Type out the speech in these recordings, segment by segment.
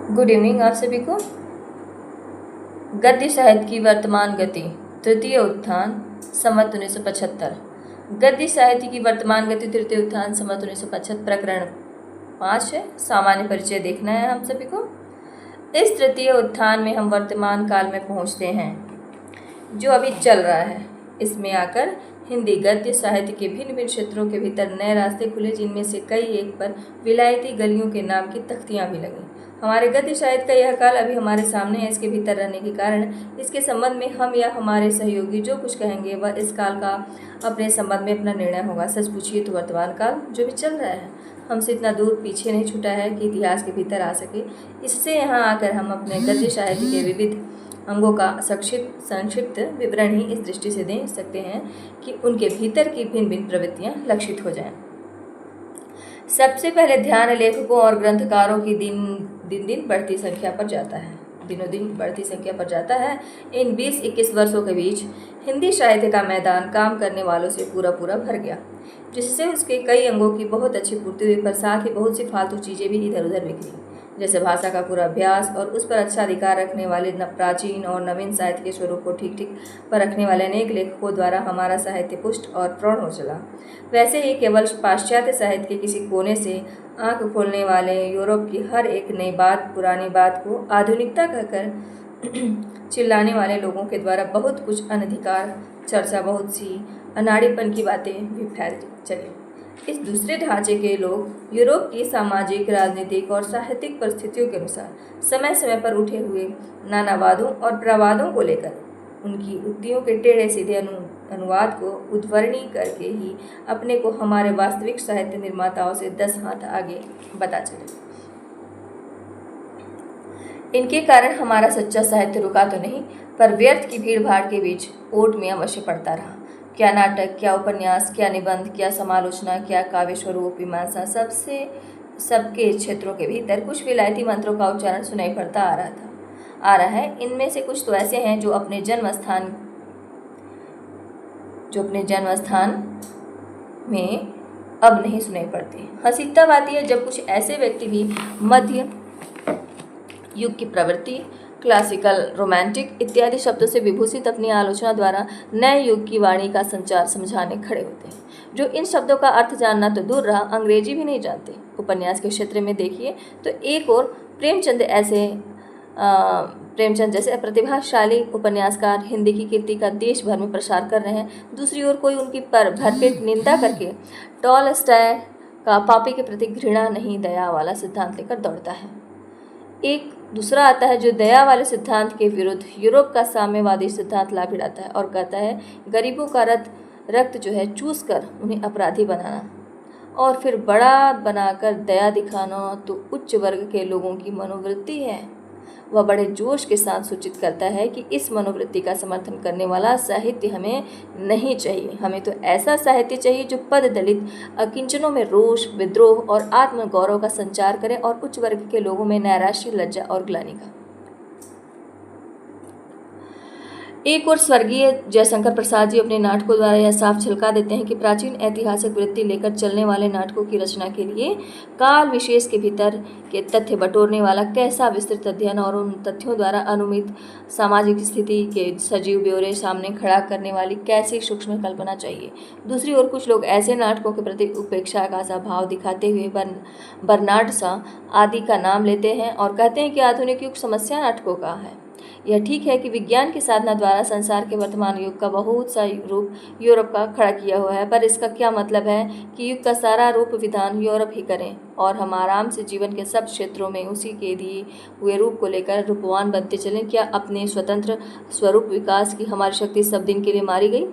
Good evening आप सभी को। गद्य साहित्य की वर्तमान गति, तृतीय उत्थान, संवत 1975। गद्य साहित्य की वर्तमान गति, तृतीय उत्थान, संवत 1975, प्रकरण 5 है। सामान्य परिचय देखना है हम सभी को। इस तृतीय उत्थान में हम वर्तमान काल में पहुंचते हैं जो अभी चल रहा है। इसमें आकर हिंदी गद्य साहित्य के भिन्न भिन्न क्षेत्रों के भीतर नए रास्ते खुले, जिनमें से कई एक पर विलायती गलियों के नाम की तख्तियां भी लगी। हमारे गद्य साहित्य का यह काल अभी हमारे सामने है। इसके भीतर रहने के कारण इसके संबंध में हम या हमारे सहयोगी जो कुछ कहेंगे वह इस काल का अपने संबंध में अपना निर्णय होगा। सच पूछिए तो वर्तमान काल जो भी चल रहा है हमसे इतना दूर पीछे नहीं छूटा है कि इतिहास के भीतर आ सके। इससे यहाँ आकर हम अपने गद्य साहित्य के विविध अंगों का संक्षिप्त विवरण ही इस दृष्टि से दे सकते हैं कि उनके भीतर की भिन्न भिन्न प्रवृत्तियां लक्षित हो जाएं। सबसे पहले ध्यान लेखकों और ग्रंथकारों की दिन दिन बढ़ती संख्या पर जाता है। दिनों दिन बढ़ती संख्या पर जाता है। इन 20-21 वर्षों के बीच हिंदी साहित्य का मैदान काम करने वालों से पूरा भर गया, जिससे उसके कई अंगों की बहुत अच्छी पूर्ति हुई, पर साथ ही बहुत सी फालतू चीज़ें भी इधर उधर बिखरी, जैसे भाषा का पूरा अभ्यास और उस पर अच्छा अधिकार रखने वाले प्राचीन और नवीन साहित्य के स्वरूप को ठीक पर रखने वाले अनेक लेखकों द्वारा हमारा साहित्य पुष्ट और प्रौढ़ हो चला। वैसे ही केवल पाश्चात्य साहित्य के किसी कोने से आंख खोलने वाले यूरोप की हर एक नई बात, पुरानी बात को आधुनिकता कहकर चिल्लाने वाले लोगों के द्वारा बहुत कुछ अनधिकार चर्चा, बहुत सी अनाड़ीपन की बातें भी फैल चली। इस दूसरे ढांचे के लोग यूरोप की सामाजिक, राजनीतिक और साहित्यिक परिस्थितियों के अनुसार समय समय पर उठे हुए नानावादों और प्रवादों को लेकर उनकी उक्तियों के टेढ़े सीधे अनुवाद को उद्धरणी करके ही अपने को हमारे वास्तविक साहित्य निर्माताओं से 10 हाथ आगे बता चले। इनके कारण हमारा सच्चा साहित्य रुका तो नहीं, पर व्यर्थ की भीड़ भाड़ के बीच ओट में अवश्य पड़ता रहा। क्या नाटक, क्या उपन्यास, क्या निबंध, क्या समालोचना, क्या काव्य स्वरूप, मीमांसा, सबके क्षेत्रों के भीतर कुछ विलायती मंत्रों का उच्चारण सुनाई पड़ता आ रहा है। इनमें से कुछ तो ऐसे हैं जो अपने जन्म स्थान में अब नहीं सुनाई पड़ते। हंसी तब आती है जब कुछ ऐसे व्यक्ति भी मध्य युग की प्रवृत्ति, क्लासिकल, रोमांटिक इत्यादि शब्दों से विभूषित अपनी आलोचना द्वारा नए युग की वाणी का संचार समझाने खड़े होते हैं, जो इन शब्दों का अर्थ जानना तो दूर रहा, अंग्रेजी भी नहीं जानते। उपन्यास के क्षेत्र में देखिए तो एक और प्रेमचंद जैसे प्रतिभाशाली उपन्यासकार हिंदी की कीर्ति का देश भर में प्रसार कर रहे हैं, दूसरी ओर कोई उनकी भरपेट निंदा करके टॉलस्टॉय का पापी के प्रति घृणा नहीं दया वाला सिद्धांत लेकर दौड़ता है। एक दूसरा आता है जो दया वाले सिद्धांत के विरुद्ध यूरोप का साम्यवादी सिद्धांत ला भिड़ाता है और कहता है गरीबों का रक्त जो है चूस कर उन्हें अपराधी बनाना और फिर बड़ा बनाकर दया दिखाना तो उच्च वर्ग के लोगों की मनोवृत्ति है। वह बड़े जोश के साथ सूचित करता है कि इस मनोवृत्ति का समर्थन करने वाला साहित्य हमें नहीं चाहिए। हमें तो ऐसा साहित्य चाहिए जो पद दलित अकिंचनों में रोष, विद्रोह और आत्मगौरव का संचार करे और उच्च वर्ग के लोगों में नैराश्य, लज्जा और ग्लानि का। एक और स्वर्गीय जयशंकर प्रसाद जी अपने नाटकों द्वारा यह साफ झलका देते हैं कि प्राचीन ऐतिहासिक वृत्ति लेकर चलने वाले नाटकों की रचना के लिए काल विशेष के भीतर के तथ्य बटोरने वाला कैसा विस्तृत अध्ययन और उन तथ्यों द्वारा अनुमित सामाजिक स्थिति के सजीव ब्यौरे सामने खड़ा करने वाली कैसी सूक्ष्म कल्पना चाहिए। दूसरी ओर कुछ लोग ऐसे नाटकों के प्रति उपेक्षा का सा भाव दिखाते हुए बर्नार्ड शॉ आदि का नाम लेते हैं और कहते हैं कि आधुनिक युग समस्या नाटकों का है। यह ठीक है कि विज्ञान की साधना द्वारा संसार के वर्तमान युग का बहुत सा रूप यूरोप का खड़ा किया हुआ है, पर इसका क्या मतलब है कि युग का सारा रूप विधान यूरोप ही करें और हम आराम से जीवन के सब क्षेत्रों में उसी के दिए हुए रूप को लेकर रूपवान बनते चलें? क्या अपने स्वतंत्र स्वरूप विकास की हमारी शक्ति सब दिन के लिए मारी गई?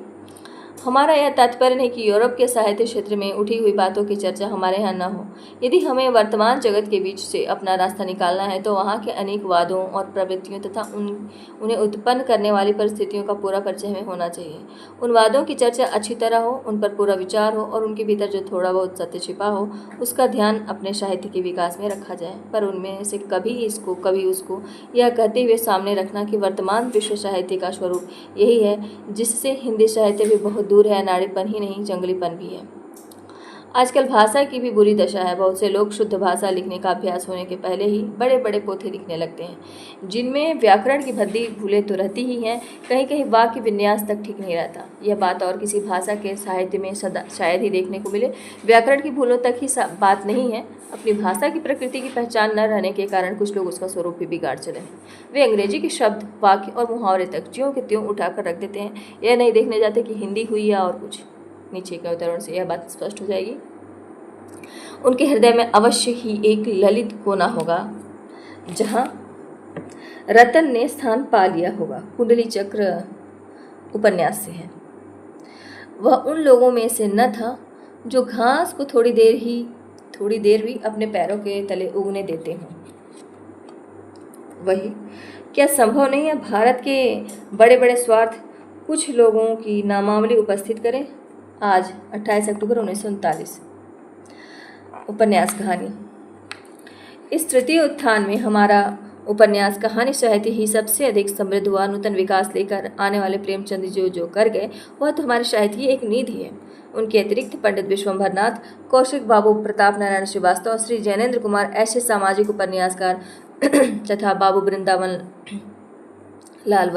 हमारा यह तात्पर्य नहीं कि यूरोप के साहित्य क्षेत्र में उठी हुई बातों की चर्चा हमारे यहाँ न हो। यदि हमें वर्तमान जगत के बीच से अपना रास्ता निकालना है तो वहाँ के अनेक वादों और प्रवृत्तियों तथा उन्हें उत्पन्न करने वाली परिस्थितियों का पूरा परिचय हमें होना चाहिए। उन वादों की चर्चा अच्छी तरह हो, उन पर पूरा विचार हो और उनके भीतर जो थोड़ा बहुत सत्य छिपा हो उसका ध्यान अपने साहित्य के विकास में रखा जाए, पर उनमें से कभी इसको कभी उसको यह कहते हुए सामने रखना कि वर्तमान विश्व साहित्य का स्वरूप यही है, जिससे हिंदी साहित्य भी बहुत दूर है, नारीपन ही नहीं जंगलीपन भी है। आजकल भाषा की भी बुरी दशा है। बहुत से लोग शुद्ध भाषा लिखने का अभ्यास होने के पहले ही बड़े बड़े पोथे लिखने लगते हैं, जिनमें व्याकरण की भद्दी भूलें तो रहती ही हैं, कहीं कहीं वाक्य विन्यास तक ठीक नहीं रहता। यह बात और किसी भाषा के साहित्य में शायद ही देखने को मिले। व्याकरण की भूलों तक ही बात नहीं है, अपनी भाषा की प्रकृति की पहचान न रहने के कारण कुछ लोग उसका स्वरूप भी बिगाड़ चले हैं। वे अंग्रेजी के शब्द, वाक्य और मुहावरे तक ज्यों के त्यों उठाकर रख देते हैं। यह नहीं देखने जाते कि हिंदी हुई या और कुछ। नीचे के उदाहरण से यह बात स्पष्ट हो जाएगी। उनके हृदय में अवश्य ही एक ललित कोना होगा जहाँ रतन ने स्थान पा लिया होगा। कुंडली चक्र उपन्यास से है। वह उन लोगों में से न था जो घास को थोड़ी देर भी अपने पैरों के तले उगने देते हों। वही क्या संभव नहीं है भारत के बड़े बड़े स्वार्थ कुछ लोगों की नामावली उपस्थित करें। आज 28 अक्टूबर 1939। उपन्यास कहानी। इस तृतीय उत्थान में हमारा उपन्यास कहानी साहित्य ही सबसे अधिक समृद्ध हुआ। नूतन विकास लेकर आने वाले प्रेमचंद जो कर गए, वह तो हमारे साहित्य की एक निधि है। उनके अतिरिक्त पंडित विश्वंभर नाथ, कौशिक बाबू, प्रताप नारायण श्रीवास्तव, श्री जैनेन्द्र कुमार ऐसे सामाजिक उपन्यासकार तथा बाबू वृंदावन लाल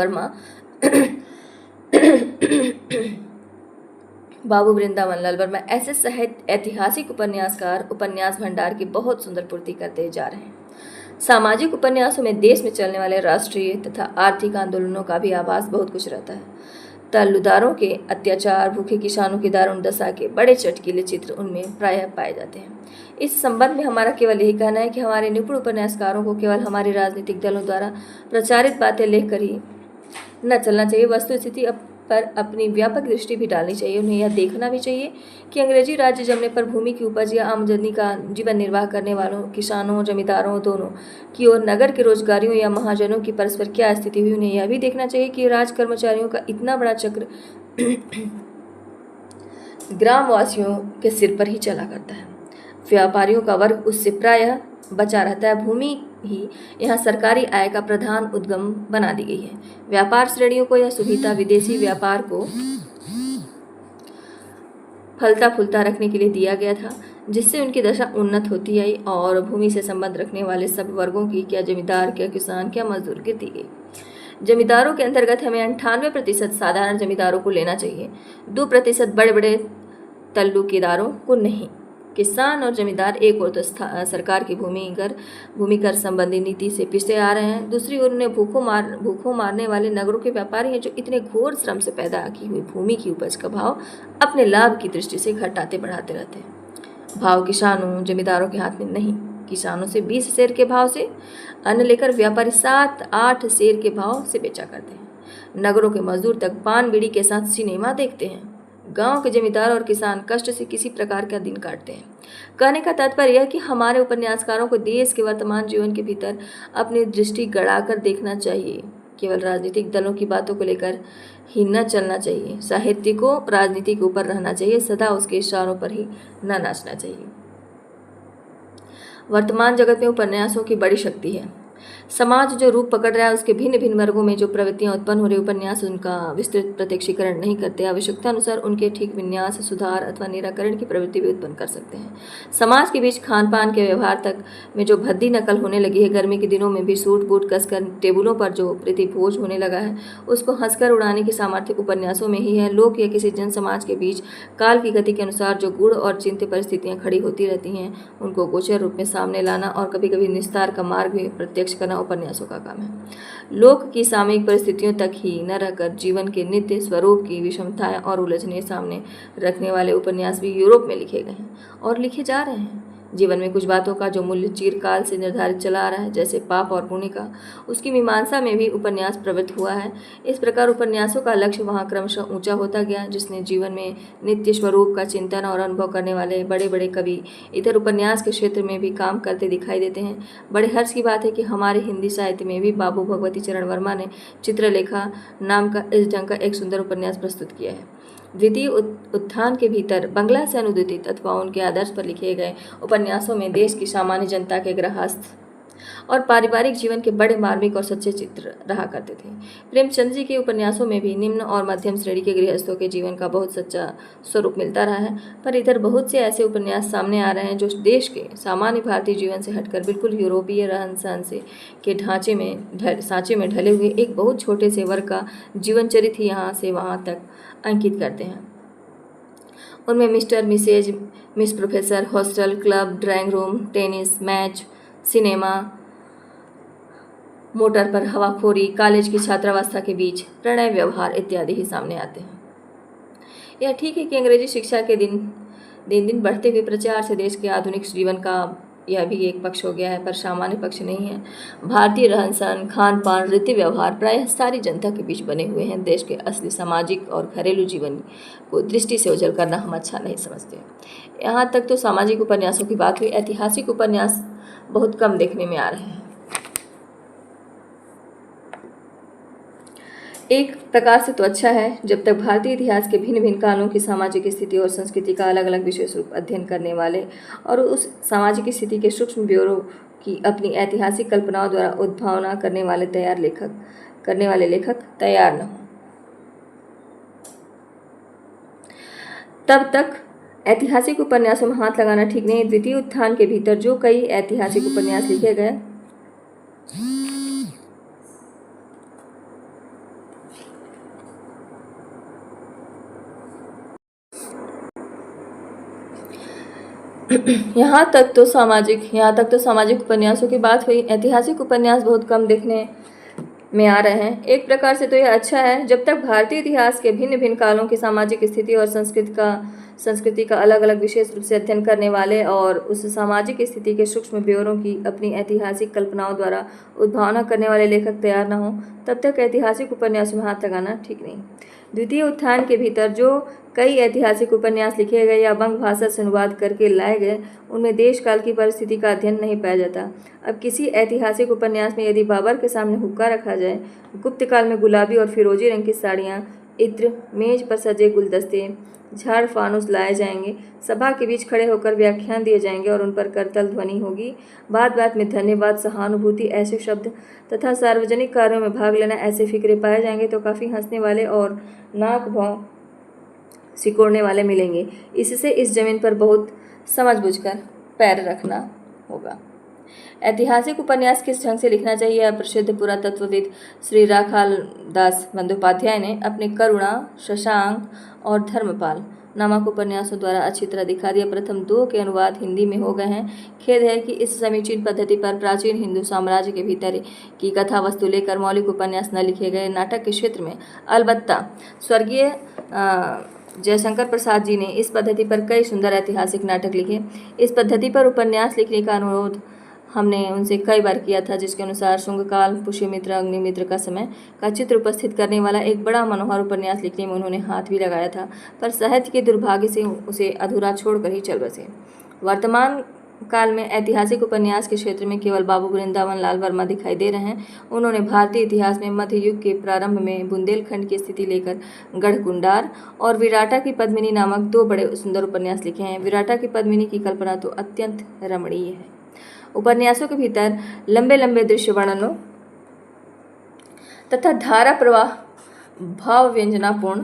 वर्मा ऐसे साहित्य ऐतिहासिक उपन्यासकार उपन्यास भंडार की बहुत सुंदर पूर्ति करते जा रहे हैं। सामाजिक उपन्यासों में देश में चलने वाले राष्ट्रीय तथा आर्थिक आंदोलनों का भी आभास बहुत कुछ रहता है। तल्लुदारों के अत्याचार, भूखे किसानों की दारुण दशा के बड़े चटकीले चित्र उनमें प्रायः पाए जाते हैं। इस संबंध में हमारा केवल यही कहना है कि हमारे निपुण उपन्यासकारों को केवल हमारे राजनीतिक दलों द्वारा प्रचारित बातें लेकर ही न चलना चाहिए। वस्तुस्थिति पर अपनी व्यापक दृष्टि भी डालनी चाहिए। उन्हें यह देखना भी चाहिए कि अंग्रेजी राज्य जमने पर भूमि की उपज या आमदनी का जीवन निर्वाह करने वालों, किसानों, जमींदारों दोनों की और नगर के रोजगारियों या महाजनों की परस्पर क्या स्थिति हुई। उन्हें यह भी देखना चाहिए कि राज कर्मचारियों का इतना बड़ा चक्र ग्रामवासियों के सिर पर ही चला करता है। व्यापारियों का वर्ग उससे प्रायः बचा रहता है। भूमि ही यहाँ सरकारी आय का प्रधान उद्गम बना दी गई है। व्यापार श्रेणियों को यह सुविधा विदेशी व्यापार को फलता फूलता रखने के लिए दिया गया था, जिससे उनकी दशा उन्नत होती आई और भूमि से संबंध रखने वाले सब वर्गों की, क्या जमींदार, क्या किसान, क्या मजदूर, गिरती गई। जमींदारों के अंतर्गत हमें 98% साधारण जमींदारों को लेना चाहिए, 2% बड़े बड़े तल्लुकेदारों को नहीं। किसान और जमींदार एक ओर तो सरकार की भूमि कर संबंधी नीति से पिछड़े आ रहे हैं, दूसरी ओर उन्हें भूखों मारने वाले नगरों के व्यापारी हैं जो इतने घोर श्रम से पैदा की हुई भूमि की उपज का भाव अपने लाभ की दृष्टि से घटाते बढ़ाते रहते हैं। भाव किसानों जमींदारों के हाथ में नहीं। किसानों से 20 सेर के भाव से अन्न लेकर व्यापारी 7-8 सेर के भाव से बेचा करते हैं। नगरों के मजदूर तक पान बीड़ी के साथ सिनेमा देखते हैं। गांव के जमींदार और किसान कष्ट से किसी प्रकार का दिन काटते हैं। कहने का तात्पर्य यह कि हमारे उपन्यासकारों को देश के वर्तमान जीवन के भीतर अपनी दृष्टि गड़ाकर देखना चाहिए। केवल राजनीतिक दलों की बातों को लेकर ही न चलना चाहिए। साहित्य को राजनीति के ऊपर रहना चाहिए, सदा उसके इशारों पर ही न नाचना चाहिए। वर्तमान जगत में उपन्यासों की बड़ी शक्ति है। समाज जो रूप पकड़ रहा है उसके भिन्न भिन्न वर्गों में जो प्रवृत्तियां उत्पन्न हो रही, उपन्यास उनका विस्तृत प्रत्यक्षीकरण नहीं करते। आवश्यकता अनुसार उनके ठीक विन्यास, सुधार अथवा निराकरण की प्रवृत्ति भी उत्पन्न कर सकते हैं। समाज के बीच खान पान के व्यवहार तक में जो भद्दी नकल होने लगी है, गर्मी के दिनों में भी सूट बूट कसकर टेबलों पर जो प्रीतिभोज होने लगा है, उसको हंसकर उड़ाने की सामर्थ्य उपन्यासों में ही है। लोक या किसी जन समाज के बीच काल की गति के अनुसार जो गूढ़ और चिंत्य परिस्थितियां खड़ी होती रहती हैं, उनको गोचर रूप में सामने लाना और कभी कभी निस्तार का मार्ग भी प्रत्यक्ष करना उपन्यासों का काम है। लोक की सामयिक परिस्थितियों तक ही न रहकर जीवन के नित्य स्वरूप की विषमताएं और उलझने सामने रखने वाले उपन्यास भी यूरोप में लिखे गए हैं और लिखे जा रहे हैं। जीवन में कुछ बातों का जो मूल्य चिरकाल से निर्धारित चला आ रहा है, जैसे पाप और पुण्य का, उसकी मीमांसा में भी उपन्यास प्रवृत्त हुआ है। इस प्रकार उपन्यासों का लक्ष्य वहाँ क्रमशः ऊंचा होता गया, जिसने जीवन में नित्य स्वरूप का चिंतन और अनुभव करने वाले बड़े बड़े कवि इधर उपन्यास के क्षेत्र में भी काम करते दिखाई देते हैं। बड़े हर्ष की बात है कि हमारे हिंदी साहित्य में भी बाबू भगवती चरण वर्मा ने चित्रलेखा नाम का इस ढंग का एक सुंदर उपन्यास प्रस्तुत किया है। द्वितीय उत्थान के भीतर बंगला से अनुदित अथवा उनके आदर्श पर लिखे गए उपन्यासों में देश की सामान्य जनता के गृहस्थ और पारिवारिक जीवन के बड़े मार्मिक और सच्चे चित्र रहा करते थे। प्रेमचंद जी के उपन्यासों में भी निम्न और मध्यम श्रेणी के गृहस्थों के जीवन का बहुत सच्चा स्वरूप मिलता रहा है, पर इधर बहुत से ऐसे उपन्यास सामने आ रहे हैं जो देश के सामान्य भारतीय जीवन से हटकर बिल्कुल यूरोपीय रहन सहन से के सांचे में ढले हुए एक बहुत छोटे से वर्ग का जीवन चरित्र यहाँ से वहाँ तक अंकित करते हैं। उनमें mister Mrs, miss professor, hostel, club, drawing room, tennis match, cinema, motor पर हवाखोरी, कॉलेज की छात्रावस्था के बीच प्रणय व्यवहार इत्यादि ही सामने आते हैं। यह ठीक है कि अंग्रेजी शिक्षा के दिन दिन बढ़ते हुए प्रचार से देश के आधुनिक जीवन का यह भी एक पक्ष हो गया है, पर सामान्य पक्ष नहीं है। भारतीय रहन सहन, खान पान, रीति व्यवहार प्रायः सारी जनता के बीच बने हुए हैं। देश के असली सामाजिक और घरेलू जीवन को दृष्टि से उजल करना हम अच्छा नहीं समझते। यहाँ तक तो सामाजिक उपन्यासों की बात हुई, ऐतिहासिक उपन्यास बहुत कम देखने में आ रहे हैं। एक प्रकार से तो अच्छा है, जब तक भारतीय इतिहास के भिन्न भिन्न कालों की सामाजिक स्थिति और संस्कृति का अलग अलग विशेष रूप अध्ययन करने वाले और उस सामाजिक स्थिति के सूक्ष्म ब्यौरों की अपनी ऐतिहासिक कल्पनाओं द्वारा उद्भावना करने वाले लेखक तैयार न हों, तब तक ऐतिहासिक उपन्यासों में हाथ लगाना ठीक नहीं। द्वितीय उत्थान के भीतर जो कई ऐतिहासिक उपन्यास लिखे गए यहाँ तक तो सामाजिक उपन्यासों की बात हुई। ऐतिहासिक उपन्यास बहुत कम देखने में आ रहे हैं। एक प्रकार से तो यह अच्छा है, जब तक भारतीय इतिहास के भिन्न भिन्न कालों की सामाजिक स्थिति और संस्कृति का अलग अलग विशेष रूप से अध्ययन करने वाले और उस सामाजिक स्थिति के सूक्ष्म ब्यौरों की अपनी ऐतिहासिक कल्पनाओं द्वारा उद्भावना करने वाले लेखक तैयार न हों, तब तक ऐतिहासिक उपन्यासों में हाथ लगाना ठीक नहीं। द्वितीय उत्थान के भीतर जो कई ऐतिहासिक उपन्यास लिखे गए या बंग भाषा से अनुवाद करके लाए गए, उनमें देश काल की परिस्थिति का अध्ययन नहीं पाया जाता। अब किसी ऐतिहासिक उपन्यास में यदि बाबर के सामने हुक्का रखा जाए, गुप्त काल में गुलाबी और फिरोजी रंग की साड़ियाँ, इत्र, मेज पर सजे गुलदस्ते, झाड़ फानुस लाए जाएंगे, सभा के बीच खड़े होकर व्याख्यान दिए जाएंगे और उन पर करतल ध्वनि होगी, बात बात में धन्यवाद, सहानुभूति ऐसे शब्द तथा सार्वजनिक कार्यों में भाग लेना ऐसे फिक्रे पाए जाएंगे, तो काफ़ी हंसने वाले और नाक भाव सिकोड़ने वाले मिलेंगे। इससे इस जमीन पर बहुत समझ बूझकर पैर रखना होगा। ऐतिहासिक उपन्यास किस ढंग से लिखना चाहिए, यह प्रसिद्ध पुरातत्वविद श्री राखाल दास बंदोपाध्याय ने अपने करुणा, शशांक और धर्मपाल नामक उपन्यासों द्वारा अच्छी तरह दिखा दिया। प्रथम 2 के अनुवाद हिंदी में हो गए हैं। खेद है कि इस समीचीन पद्धति पर प्राचीन हिंदू साम्राज्य के भीतर की कथा वस्तु लेकर मौलिक उपन्यास न लिखे गए। नाटक के क्षेत्र में अलबत्ता स्वर्गीय जयशंकर प्रसाद जी ने इस पद्धति पर कई सुंदर ऐतिहासिक नाटक लिखे। इस पद्धति पर उपन्यास लिखने का अनुरोध हमने उनसे कई बार किया था, जिसके अनुसार शुंगकाल, पुष्यमित्र, अग्निमित्र का समय का चित्र उपस्थित करने वाला एक बड़ा मनोहर उपन्यास लिखने में उन्होंने हाथ भी लगाया था, पर साहित्य के दुर्भाग्य से उसे अधूरा छोड़कर ही चल बसे। वर्तमान काल में ऐतिहासिक उपन्यास के क्षेत्र में केवल बाबू वृंदावन लाल वर्मा दिखाई दे रहे हैं। उन्होंने भारतीय इतिहास में मध्य युग के प्रारंभ में बुंदेलखंड की स्थिति लेकर गढ़कुंडार और विराटा की पद्मिनी नामक 2 बड़े सुंदर उपन्यास लिखे हैं। विराटा की पद्मिनी की कल्पना तो अत्यंत रमणीय है। उपन्यासों के भीतर लंबे लंबे दृश्य वर्णनों तथा धारा प्रवाह भाव व्यंजनापूर्ण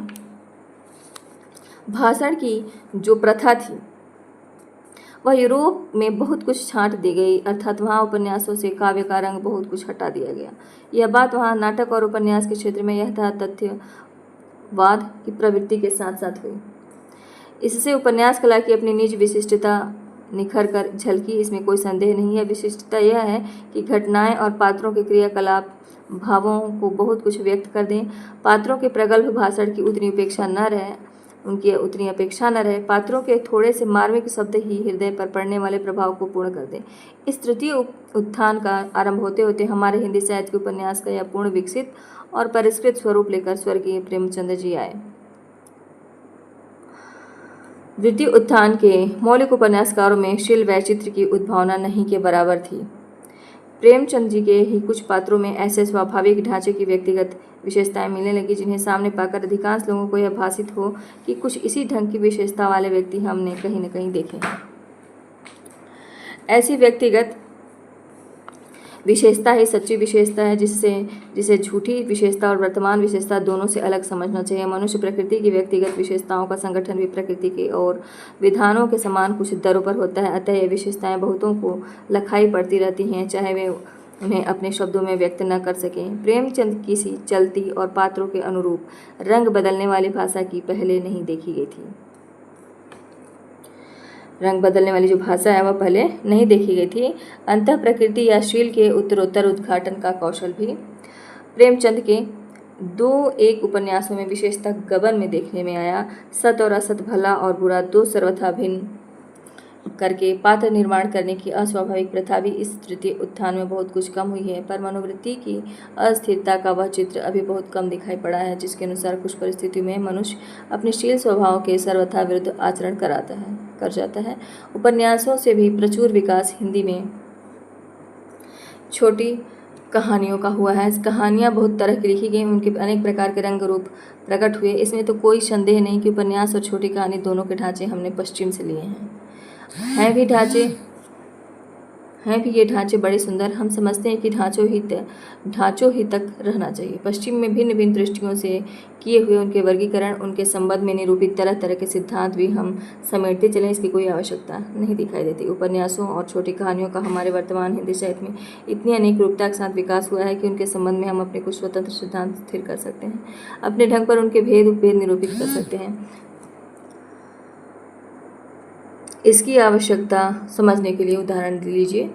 भाषण की जो प्रथा थी, वह यूरोप में बहुत कुछ छांट दी गई, अर्थात वहाँ उपन्यासों से काव्य का रंग बहुत कुछ हटा दिया गया। यह बात वहाँ नाटक और उपन्यास के क्षेत्र में यह तथ्यवाद की प्रवृत्ति के साथ साथ हुई। इससे उपन्यास कला की अपनी निज विशिष्टता निखर कर झलकी, इसमें कोई संदेह नहीं है। विशिष्टता यह है कि घटनाएं और पात्रों के क्रियाकलाप भावों को बहुत कुछ व्यक्त कर दें। पात्रों के प्रगल्भ भाषण की उतनी अपेक्षा न रहे, पात्रों के थोड़े से मार्मिक शब्द ही हृदय पर पड़ने वाले प्रभाव को पूर्ण कर दें। इस तृतीय उत्थान का आरंभ होते होते हमारे हिंदी साहित्य के उपन्यास का यह पूर्ण विकसित और परिष्कृत स्वरूप लेकर स्वर्गीय प्रेमचंद जी आए। द्वितीय उत्थान के मौलिक उपन्यासकारों में शील वैचित्र की उद्भावना नहीं के बराबर थी। प्रेमचंद जी के ही कुछ पात्रों में ऐसे स्वाभाविक ढांचे की व्यक्तिगत विशेषताएं मिलने लगी, जिन्हें सामने पाकर अधिकांश लोगों को यह भासित हो कि कुछ इसी ढंग की विशेषता वाले व्यक्ति हमने कहीं न कहीं देखे हैं। ऐसी व्यक्तिगत विशेषता ही सच्ची विशेषता है, जिसे झूठी विशेषता और वर्तमान विशेषता दोनों से अलग समझना चाहिए। मनुष्य प्रकृति की व्यक्तिगत विशेषताओं का संगठन भी प्रकृति के और विधानों के समान कुछ दरों पर होता है, अतः ये विशेषताएं बहुतों को लखाई पड़ती रहती हैं, चाहे वे उन्हें अपने शब्दों में व्यक्त न कर सकें। प्रेमचंद किसी चलती और पात्रों के अनुरूप रंग बदलने वाली भाषा की पहले नहीं देखी गई थी। रंग बदलने वाली जो भाषा है वह पहले नहीं देखी गई थी। अंतः प्रकृति या शील के उत्तरोत्तर उद्घाटन का कौशल भी प्रेमचंद के 2-1 उपन्यासों में विशेषतः गबन में देखने में आया। सत और असत, भला और बुरा दो सर्वथा भिन्न करके पात्र निर्माण करने की अस्वाभाविक प्रथा भी इस तृतीय उत्थान में बहुत कुछ कम हुई है, पर मनोवृत्ति की अस्थिरता का वह चित्र अभी बहुत कम दिखाई पड़ा है, जिसके अनुसार कुछ परिस्थितियों में मनुष्य अपने शील स्वभाव के सर्वथा विरुद्ध आचरण कर जाता है। उपन्यासों से भी प्रचुर विकास हिंदी में छोटी कहानियों का हुआ है। कहानियाँ बहुत तरह की लिखी गई, उनके अनेक प्रकार के रंग रूप प्रकट हुए। इसमें तो कोई संदेह नहीं कि उपन्यास और छोटी कहानी दोनों के ढांचे हमने पश्चिम से लिए हैं भी ये ढांचे बड़े सुंदर। हम समझते हैं कि ढांचों ही तक रहना चाहिए। पश्चिम में भिन्न भिन्न दृष्टियों से किए हुए उनके वर्गीकरण, उनके संबंध में निरूपित तरह तरह के सिद्धांत भी हम समेटते चलें, इसकी कोई आवश्यकता नहीं दिखाई देती। उपन्यासों और छोटी कहानियों का हमारे वर्तमान हिंदी साहित्य में इतनी अनेक रूपता के साथ विकास हुआ है कि उनके संबंध में हम अपने कुछ स्वतंत्र सिद्धांत स्थिर कर सकते हैं, अपने ढंग पर उनके भेद उपभेद निरूपित कर सकते हैं। इसकी आवश्यकता समझने के लिए उदाहरण लीजिए।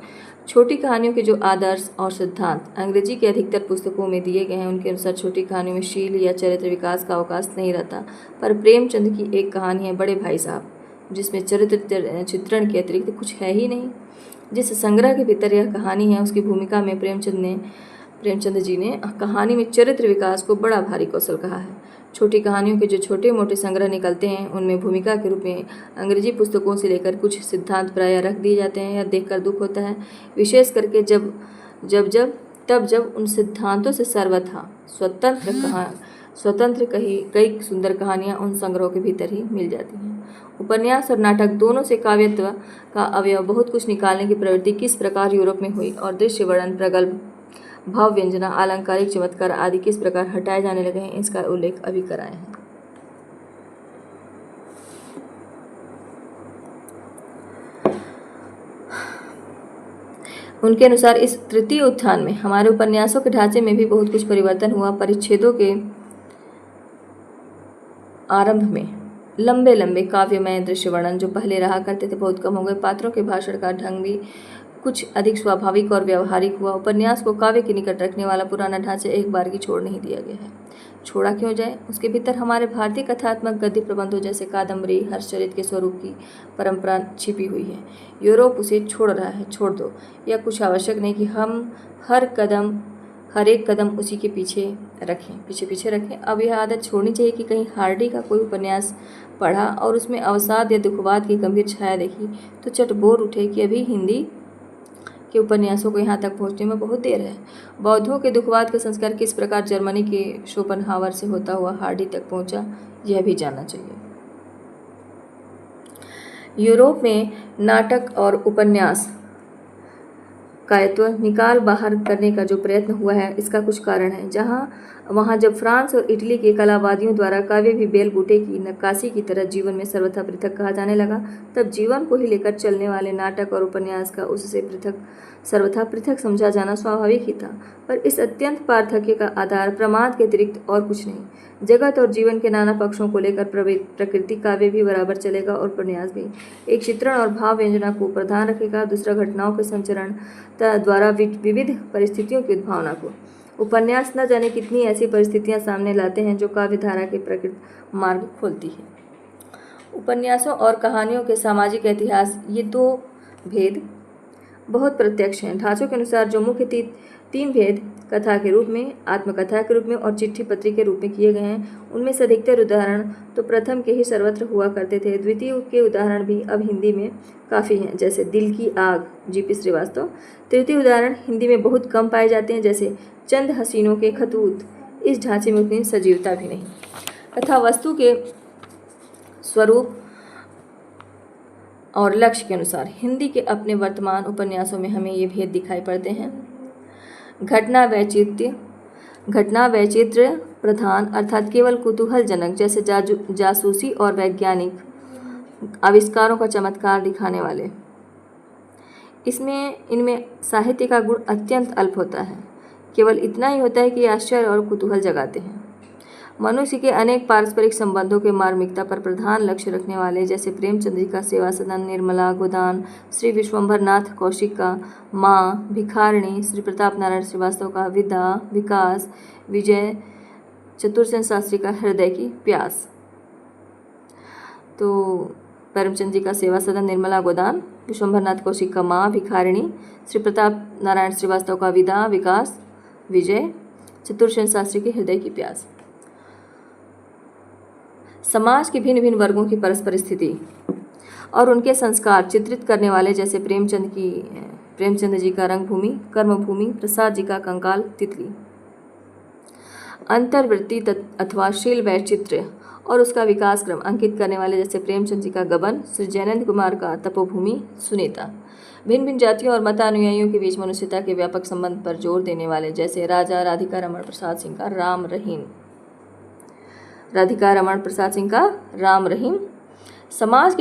छोटी कहानियों के जो आदर्श और सिद्धांत अंग्रेजी के अधिकतर पुस्तकों में दिए गए हैं, उनके अनुसार छोटी कहानियों में शील या चरित्र विकास का अवकाश नहीं रहता। पर प्रेमचंद की एक कहानी है बड़े भाई साहब, जिसमें चरित्र चित्रण के अतिरिक्त कुछ है ही नहीं। जिस संग्रह के भीतर यह कहानी है, उसकी भूमिका में प्रेमचंद जी ने कहानी में चरित्र विकास को बड़ा भारी कौशल कहा है। छोटी कहानियों के जो छोटे मोटे संग्रह निकलते हैं, उनमें भूमिका के रूप में अंग्रेजी पुस्तकों से लेकर कुछ सिद्धांत प्रायः रख दिए जाते हैं। यह देखकर दुख होता है, विशेष करके जब उन सिद्धांतों से सर्वथा स्वतंत्र कई सुंदर कहानियाँ उन संग्रहों के भीतर ही मिल जाती हैं। उपन्यास और नाटक दोनों से काव्यत्व का अवयव बहुत कुछ निकालने की प्रवृत्ति किस प्रकार यूरोप में हुई और दृश्य वर्णन, प्रगल्भ, भाव व्यंजना, आलंकारिक चमत्कार आदि किस प्रकार हटाए जाने लगे हैं, इसका उल्लेख अभी कराए हैं। उनके अनुसार इस तृतीय उत्थान में हमारे उपन्यासों के ढांचे में भी बहुत कुछ परिवर्तन हुआ। परिच्छेदों के आरंभ में लंबे लंबे काव्यमय दृश्य वर्णन जो पहले रहा करते थे बहुत कम हो गए। पात्रों के भाषण का ढंग भी कुछ अधिक स्वाभाविक और व्यावहारिक हुआ। उपन्यास को काव्य के निकट रखने वाला पुराना ढांचा एक बार की छोड़ नहीं दिया गया है। छोड़ा क्यों जाए? उसके भीतर हमारे भारतीय कथात्मक गद्य प्रबंधों जैसे कादम्बरी, हर्षचरित के स्वरूप की परंपरा छिपी हुई है। यूरोप उसे छोड़ रहा है, छोड़ दो। यह कुछ आवश्यक नहीं कि हम हर एक कदम उसी के पीछे रखें। अब यह आदत छोड़नी चाहिए कि कहीं हार्डी का कोई उपन्यास पढ़ा और उसमें अवसाद या दुखवाद की गंभीर छाया देखी तो चट बोर उठे कि अभी हिंदी के उपन्यासों को यहाँ तक पहुँचने में बहुत देर है। बौद्धों के दुखवाद का संस्कार किस प्रकार जर्मनी के शोपनहावर से होता हुआ हार्डी तक पहुँचा, यह भी जानना चाहिए। यूरोप में नाटक और उपन्यास कायत्व निकाल बाहर करने का जो प्रयत्न हुआ है, इसका कुछ कारण है। वहाँ जब फ्रांस और इटली के कलावादियों द्वारा काव्य भी बेल बूटे की नक्काशी की तरह जीवन में सर्वथा पृथक कहा जाने लगा, तब जीवन को ही लेकर चलने वाले नाटक और उपन्यास का उससे सर्वथा पृथक समझा जाना स्वाभाविक ही था। पर इस अत्यंत पार्थक्य का आधार प्रमाद के अतिरिक्त और कुछ नहीं। जगत और जीवन के नाना पक्षों को लेकर प्रकृति काव्य भी बराबर चलेगा और उपन्यास भी। एक चित्रण और भाव व्यंजना को प्रधान रखेगा, दूसरा घटनाओं के संचरण द्वारा विविध परिस्थितियों की उद्भावना को। उपन्यास न जाने कितनी ऐसी परिस्थितियां सामने लाते हैं जो काव्य धारा के प्रकृत मार्ग खोलती है। उपन्यासों और कहानियों के सामाजिक इतिहास, ये दो भेद बहुत प्रत्यक्ष हैं। ढांचों के अनुसार जो मुख्य तीन भेद कथा के रूप में, आत्मकथा के रूप में और चिट्ठी पत्री के रूप में किए गए हैं, उनमें से अधिकतर उदाहरण तो प्रथम के ही सर्वत्र हुआ करते थे। द्वितीय के उदाहरण भी अब हिंदी में काफ़ी हैं, जैसे दिल की आग, जीपी श्रीवास्तव। तृतीय उदाहरण हिंदी में बहुत कम पाए जाते हैं, जैसे चंद हसीनों के खतूत। इस ढांचे में उतनी सजीवता भी नहीं। कथा वस्तु के स्वरूप और लक्ष्य के अनुसार हिंदी के अपने वर्तमान उपन्यासों में हमें ये भेद दिखाई पड़ते हैं। घटना वैचित्र्य प्रधान अर्थात केवल कुतूहलजनक, जैसे जासूसी और वैज्ञानिक आविष्कारों का चमत्कार दिखाने वाले। इनमें साहित्य का गुण अत्यंत अल्प होता है, केवल इतना ही होता है कि आश्चर्य और कुतूहल जगाते हैं। मनुष्य के अनेक पारस्परिक संबंधों के मार्मिकता पर प्रधान लक्ष्य रखने वाले, जैसे प्रेमचंद जी का सेवा सदन, निर्मला गोदान, श्री विश्वंभर नाथ कौशिक का माँ, भिखारिणी, श्री प्रताप नारायण श्रीवास्तव का विदा विकास, विजय चतुरसेन शास्त्री का हृदय की प्यास। तो प्रेमचंद जी का सेवा सदन, निर्मला गोदान, विश्वंभर नाथ कौशिक का माँ, भिखारिणी, श्री प्रताप नारायण श्रीवास्तव का विदा विकास, विजय चतुरसेन शास्त्री के हृदय की प्यास। समाज के भिन्न भिन्न वर्गों की परस्पर स्थिति और उनके संस्कार चित्रित करने वाले, जैसे प्रेमचंद जी का रंगभूमि, कर्मभूमि, प्रसाद जी का कंकाल तितली। अंतर्वृत्ति अथवा शील वैचित्र्य और उसका विकास क्रम अंकित करने वाले, जैसे प्रेमचंद जी का गबन, श्री जयनंद कुमार का तपोभूमि, सुनीता। भिन्न भिन्न जातियों और मतानुयायियों के बीच मनुष्यता के व्यापक संबंध पर जोर देने वाले, जैसे राजा राधिका रमण प्रसाद सिंह का राम रहीम। समाज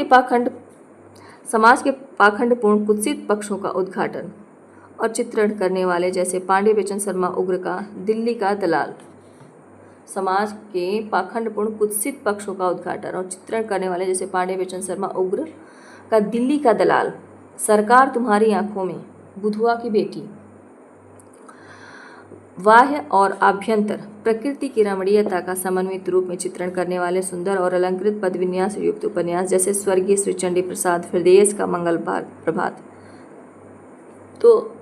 के पाखंडपूर्ण कुत्सित पक्षों का उद्घाटन और चित्रण करने वाले, जैसे पांडे बेचन शर्मा उग्र का दिल्ली का दलाल। समाज के पाखंडपूर्ण कुत्सित पक्षों का उद्घाटन और चित्रण करने वाले, जैसे पांडे बेचन शर्मा उग्र का दिल्ली का दलाल। सरकार तुम्हारी आंखों में, बुधुआ की बेटी। बाह्य और आभ्यंतर प्रकृति की रमणीयता का समन्वित रूप में चित्रण करने वाले सुंदर और अलंकृत पद विन्यास युक्त उपन्यास, जैसे स्वर्गीय श्री चंडी प्रसाद हृदयेश का मंगल प्रभात। तो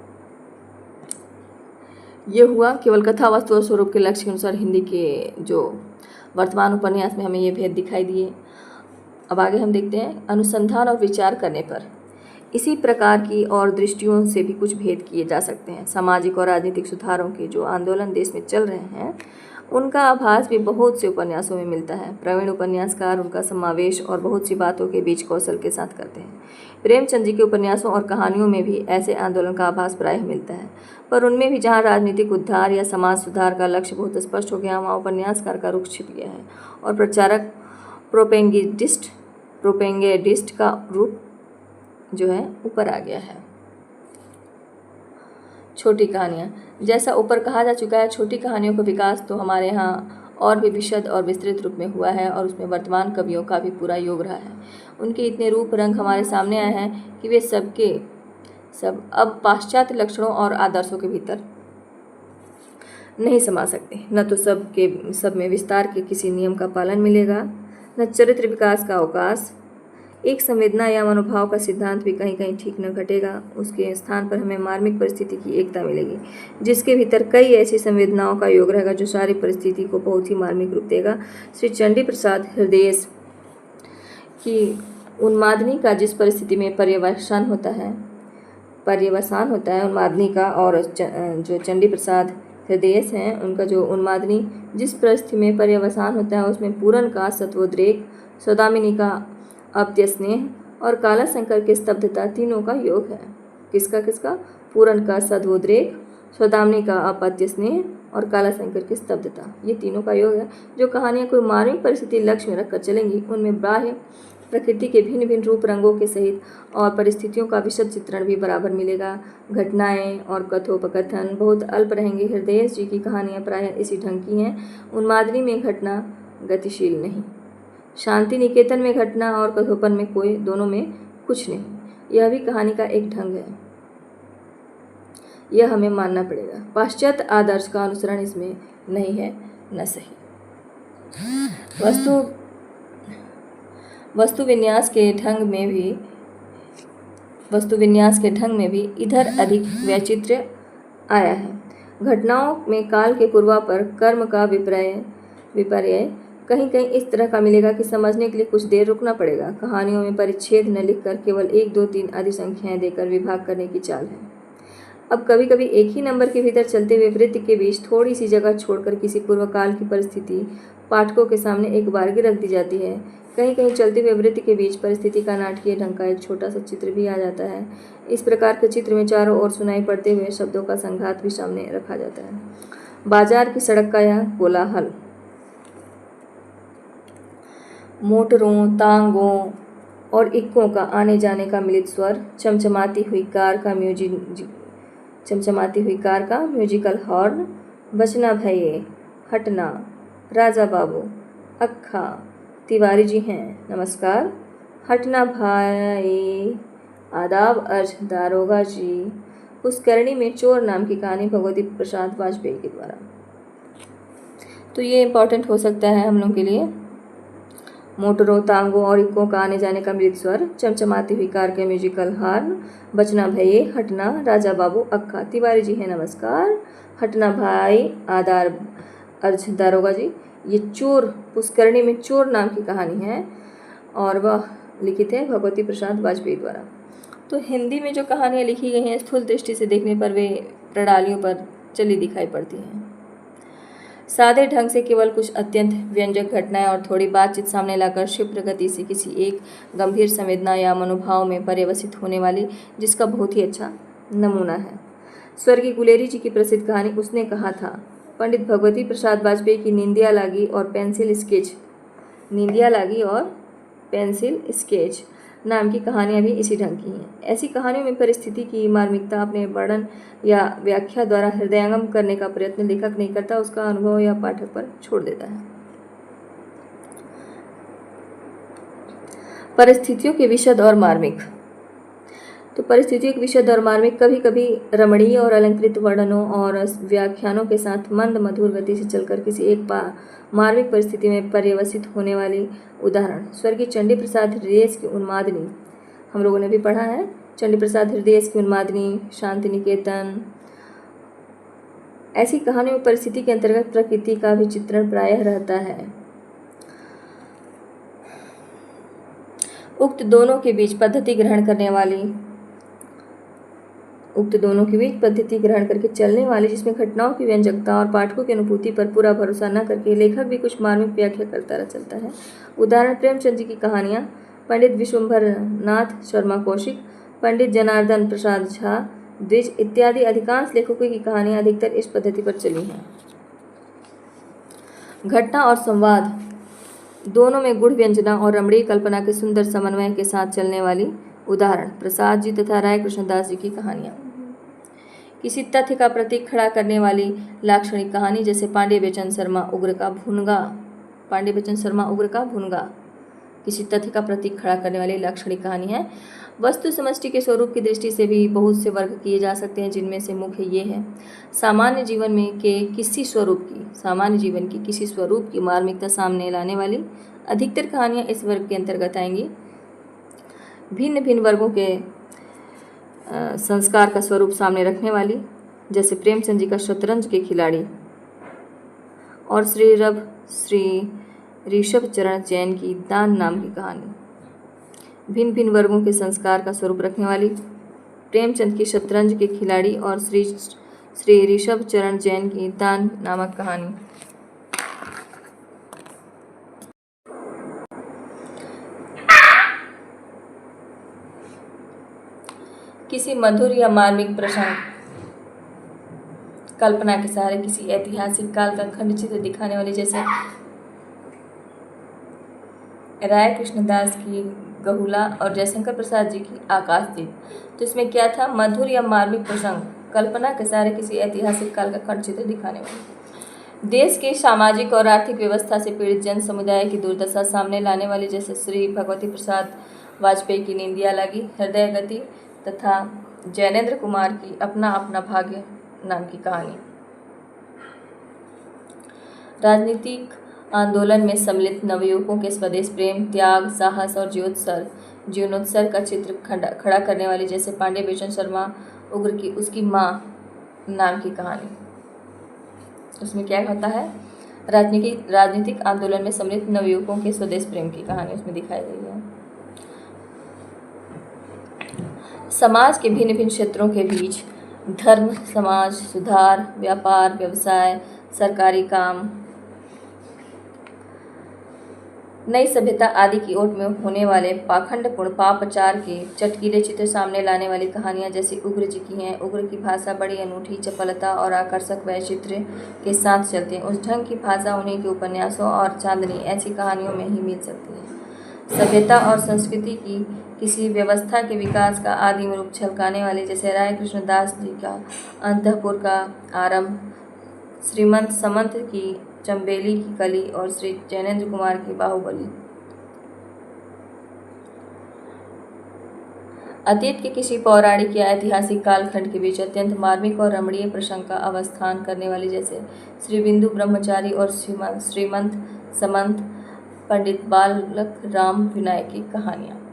ये हुआ केवल कथा वस्तु और स्वरूप के लक्ष्य के अनुसार हिंदी के जो वर्तमान उपन्यास में हमें ये भेद दिखाई दिए। अब आगे हम देखते हैं अनुसंधान और विचार करने पर। इसी प्रकार की और दृष्टियों से भी कुछ भेद किए जा सकते हैं। सामाजिक और राजनीतिक सुधारों के जो आंदोलन देश में चल रहे हैं, उनका आभास भी बहुत से उपन्यासों में मिलता है। प्रवीण उपन्यासकार उनका समावेश और बहुत सी बातों के बीच कौशल के साथ करते हैं। प्रेमचंद जी के उपन्यासों और कहानियों में भी ऐसे आंदोलन का आभास प्रायः मिलता है, पर उनमें भी जहाँ राजनीतिक उद्धार या समाज सुधार का लक्ष्य बहुत स्पष्ट हो गया, वहाँ उपन्यासकार का रुख छिप गया है और प्रचारक प्रोपेगेंडिस्ट का रूप जो है ऊपर आ गया है। छोटी कहानियाँ, जैसा ऊपर कहा जा चुका है, छोटी कहानियों का विकास तो हमारे यहाँ और भी विशद और विस्तृत रूप में हुआ है और उसमें वर्तमान कवियों का भी पूरा योग रहा है। उनके इतने रूप रंग हमारे सामने आए हैं कि वे सब अब पाश्चात्य लक्षणों और आदर्शों के भीतर नहीं समा सकते। न तो सब में विस्तार के किसी नियम का पालन मिलेगा, न चरित्र विकास का अवकाश। एक संवेदना या मनोभाव का सिद्धांत भी कहीं कहीं ठीक न घटेगा। उसके स्थान पर हमें मार्मिक परिस्थिति की एकता मिलेगी, जिसके भीतर कई ऐसी संवेदनाओं का योग रहेगा जो सारी परिस्थिति को बहुत ही मार्मिक रूप देगा। श्री चंडी प्रसाद हृदयेश की उन्मादनी का जिस परिस्थिति में पर्यवसान होता है उन्मादनी का, और जो चंडी प्रसाद हृदयेश हैं उनका जो उन्मादनी जिस परिस्थिति में पर्यवसान होता है, उसमें पूरन का सत्वोद्रेक, सौदामिनी का अपत्यस्नेह और काला शंकर की स्तब्धता, तीनों का योग है। किसका? पूरन का सद्वोद्रेक, सौदामिनी का अपत्यस्नेह और काला शंकर की स्तब्धता, ये तीनों का योग है। जो कहानियाँ कोई मार्मिक परिस्थिति लक्ष्य में रखकर चलेंगी, उनमें बाह्य प्रकृति के भिन्न भिन्न रूप रंगों के सहित और परिस्थितियों का विशद चित्रण भी बराबर मिलेगा। घटनाएं और कथोपकथन बहुत अल्प रहेंगे। हृदयेश जी की कहानियाँ प्रायः इसी ढंग की हैं। उन्मादनी में घटना गतिशील नहीं, शांति निकेतन में घटना और कथोपन में दोनों में कुछ नहीं। यह भी कहानी का एक ढंग है, यह हमें मानना पड़ेगा। पाश्चात्य आदर्श का अनुसरण इसमें नहीं है, न सही। वस्तु विन्यास के ढंग में भी इधर अधिक वैचित्र्य आया है। घटनाओं में काल के पूर्वापर, कर्म का विपर्यय कहीं कहीं इस तरह का मिलेगा कि समझने के लिए कुछ देर रुकना पड़ेगा। कहानियों में परिच्छेद न लिखकर केवल 1, 2, 3 आदि संख्याएं देकर विभाग करने की चाल है। अब कभी कभी एक ही नंबर के भीतर चलते हुए वृत्त के बीच थोड़ी सी जगह छोड़कर किसी पूर्व काल की परिस्थिति पाठकों के सामने एक बारगी रख दी जाती है। कहीं कहीं चलती हुई वृत्ति के बीच परिस्थिति का नाटकीय ढंग का एक छोटा सा चित्र भी आ जाता है। इस प्रकार के चित्र में चारों ओर सुनाई पड़ते हुए शब्दों का संघात भी सामने रखा जाता है। बाजार की सड़क का यह कोलाहल, मोटरों, तांगों और इक्कों का आने जाने का मिलित स्वर, चमचमाती हुई कार का म्यूजिकल हॉर्न, बचना भये, हटना, राजा बाबू, अक्खा, तिवारी जी हैं, नमस्कार, हटना भाई, आदाब, अर्ज, दारोगा जी, पुष्करणी में चोर नाम की कहानी भगवती प्रसाद वाजपेयी के द्वारा। तो ये इम्पॉर्टेंट हो सकता है हम लोग के लिए। मोटरों, तांगों और इक्कों का आने जाने का मृत स्वर, चमचमाती हुई कार के म्यूजिकल हॉर्न, बचना भये, हटना, राजा बाबू, अक्खा, तिवारी जी हैं, नमस्कार, हटना भाई, आदार, अर्ज, दारोगा जी। ये चोर, पुष्करणी में चोर नाम की कहानी है और वह लिखित है भगवती प्रसाद वाजपेयी द्वारा। तो हिंदी में जो कहानियाँ लिखी गई हैं स्थूल दृष्टि से देखने पर वे प्रणालियों पर चली दिखाई पड़ती हैं। सादे ढंग से केवल कुछ अत्यंत व्यंजक घटनाएं और थोड़ी बातचीत सामने लाकर क्षिप्र गति से किसी एक गंभीर संवेदना या मनोभाव में पर्यवसित होने वाली, जिसका बहुत ही अच्छा नमूना है स्वर्गीय गुलेरी जी की प्रसिद्ध कहानी उसने कहा था। पंडित भगवती प्रसाद वाजपेयी की निंदिया लागी और पेंसिल स्केच नाम की कहानियाँ भी इसी ढंग की हैं। ऐसी कहानियों में परिस्थिति की मार्मिकता अपने वर्णन या व्याख्या द्वारा हृदयंगम करने का प्रयत्न लेखक नहीं करता, उसका अनुभव या पाठक पर छोड़ देता है। परिस्थितियों के विशद और मार्मिक। तो परिस्थितियों के विशद और मार्मिक कभी कभी रमणीय और अलंकृत वर्णनों और व्याख्यानों के साथ मंद मधुर गति से चलकर किसी एक मार्मिक परिस्थिति में पर्यवसित होने वाली। उदाहरण स्वर्गीय चंडी प्रसाद हृदय की उन्मादिनी, हम लोगों ने भी पढ़ा है, चंडी प्रसाद हृदय की उन्मादिनी, शांति निकेतन। ऐसी कहानियों में परिस्थिति के अंतर्गत प्रकृति का भी चित्रण प्रायः रहता है। उक्त दोनों के बीच पद्धति ग्रहण करके चलने वाली, जिसमें घटनाओं की व्यंजकता और पाठकों की अनुभूति पर पूरा भरोसा न करके लेखक भी कुछ मार्मिक व्याख्या करता चलता है। उदाहरण प्रेमचंद जी की कहानियाँ, पंडित विश्वम्भर नाथ शर्मा कौशिक, पंडित जनार्दन प्रसाद झा द्विज इत्यादि अधिकांश लेखकों की कहानियाँ अधिकतर इस पद्धति पर चली हैं। घटना और संवाद दोनों में गुढ़ व्यंजना और रमणीय कल्पना के सुंदर समन्वय के साथ चलने वाली। उदाहरण प्रसाद जी तथा राय कृष्णदास जी की कहानियाँ। किसी तथ्य का प्रतीक खड़ा करने वाली लाक्षणिक कहानी, जैसे पांडे बेचन शर्मा उग्र का भुनगा किसी तथ्य का प्रतीक खड़ा करने वाली लाक्षणिक कहानी है। वस्तु समष्टि के स्वरूप की दृष्टि से भी बहुत से वर्ग किए जा सकते हैं, जिनमें से मुख्य ये है। सामान्य जीवन की किसी स्वरूप की मार्मिकता सामने लाने वाली अधिकतर कहानियाँ इस वर्ग के अंतर्गत आएंगी। भिन्न भिन्न वर्गों के संस्कार का स्वरूप सामने रखने वाली, जैसे प्रेमचंद जी का शतरंज के खिलाड़ी और श्री ऋषभ चरण जैन की दान नाम की कहानी। भिन्न भिन्न वर्गों के संस्कार का स्वरूप रखने वाली प्रेमचंद की शतरंज के खिलाड़ी और श्री ऋषभ चरण जैन की दान नामक कहानी। किसी मधुर या मार्मिक प्रसंग कल्पना के सहारे किसी ऐतिहासिक काल का खंड चित्र दिखाने वाली, जैसे राय कृष्णदास की गहुला और जयशंकर प्रसाद जी की आकाशदीप। तो इसमें क्या था, मधुर या मार्मिक प्रसंग कल्पना के सहारे किसी ऐतिहासिक काल का खंड चित्र दिखाने वाली। देश की सामाजिक और आर्थिक व्यवस्था से पीड़ित जन समुदाय की दुर्दशा सामने लाने वाली, जैसे श्री भगवती प्रसाद वाजपेयी की निंदिया लागी, हृदय गति तथा जैनेन्द्र कुमार की अपना अपना भाग्य नाम की कहानी। राजनीतिक आंदोलन में सम्मिलित नवयुवकों के स्वदेश प्रेम, त्याग, साहस और जीवनोत्सर्ग का चित्र खड़ा करने वाली, जैसे पांडे बेचन शर्मा उग्र की उसकी माँ नाम की कहानी। उसमें क्या होता है, राजनीतिक आंदोलन में सम्मिलित नवयुवकों के स्वदेश प्रेम की कहानी उसमें दिखाई गई है। समाज के भिन्न भिन्न क्षेत्रों के बीच धर्म, समाज सुधार, व्यापार, व्यवसाय, सरकारी काम, नई सभ्यता आदि की ओट में होने वाले पाखंडपूर्ण पापाचार के चटकीले चित्र सामने लाने वाली कहानियाँ जैसे उग्र जी की हैं। उग्र की भाषा बड़ी अनूठी चपलता और आकर्षक वैचित्र्य के साथ चलती है। उस ढंग की भाषा उन्हीं के उपन्यासों और चांदनी ऐसी कहानियों में ही मिल सकती है। सभ्यता और संस्कृति की किसी व्यवस्था के विकास का आदिम रूप झलकाने वाले जैसे राय कृष्णदास जी का अंतःपुर का आरंभ, श्रीमंत समंत की चंबेली की कली और श्री जैनेन्द्र कुमार की बाहुबली। अतीत के किसी पौराणिक या ऐतिहासिक कालखंड के बीच अत्यंत मार्मिक और रमणीय प्रसंग का अवस्थान करने वाली जैसे श्री बिंदु ब्रह्मचारी और श्रीमंत समंत, पंडित बालक राम विनायक की कहानियाँ।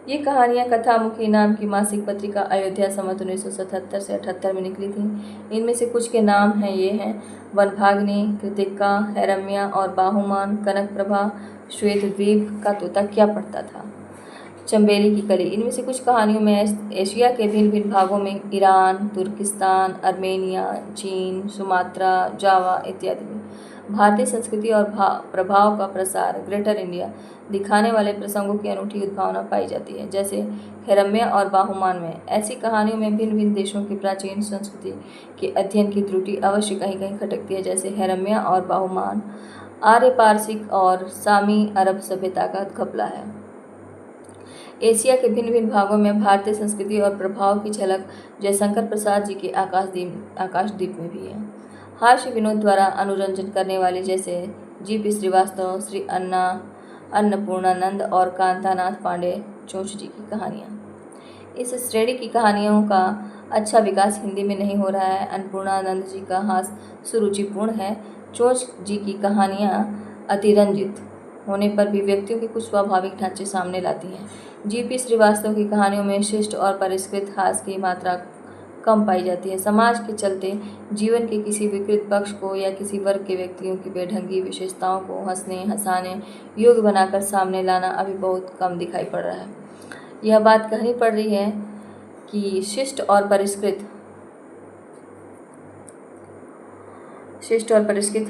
ये कहानियाँ कथामुखी नाम की मासिक पत्रिका अयोध्या संवत 1977 से 78 में निकली थीं। इनमें से कुछ के नाम ये हैं: वनभागिनी, कृतिका, हैरम्या और बाहुमान, कनक प्रभा, श्वेतद्वीप का तोता क्या पढ़ता था, चंबेली की कली। इनमें से कुछ कहानियों में एशिया के भिन्न भिन्न भागों में ईरान, तुर्किस्तान, अर्मेनिया, चीन, सुमात्रा, जावा इत्यादि में भारतीय संस्कृति और प्रभाव का प्रसार, ग्रेटर इंडिया दिखाने वाले प्रसंगों की अनूठी उद्भावना पाई जाती है। जैसे हैरम्या और बाहुमान में ऐसी कहानियों में भिन्न भिन्न देशों की प्राचीन संस्कृति के अध्ययन की त्रुटि अवश्य कहीं कहीं खटकती है। जैसे हैरम्या और बाहुमान आर्य पारसिक और सामी अरब सभ्यता का घपला है। एशिया के भिन्न भिन्न भागों में भारतीय संस्कृति और प्रभाव की झलक जयशंकर प्रसाद जी के आकाशदीप में भी है। हास्य विनोद द्वारा अनुरंजन करने वाले जैसे जी.पी. श्रीवास्तव, श्री अन्नपूर्णानंद और कांतानाथ पांडे चोंच जी की कहानियाँ। इस श्रेणी की कहानियों का अच्छा विकास हिंदी में नहीं हो रहा है। अन्नपूर्णानंद जी का हास्य सुरुचिपूर्ण है। चोंच जी की कहानियाँ अतिरंजित होने पर भी व्यक्तियों के कुछ स्वाभाविक ढांचे सामने लाती हैं। जी.पी. श्रीवास्तव की कहानियों में शिष्ट और परिष्कृत हास्य की मात्रा कम पाई जाती है। समाज के चलते जीवन के किसी विकृत पक्ष को या किसी वर्ग के व्यक्तियों की बेढंगी विशेषताओं को हंसाने योग्य बनाकर सामने लाना अभी बहुत कम दिखाई पड़ रहा है। यह बात कहनी पड़ रही है कि शिष्ट और परिष्कृत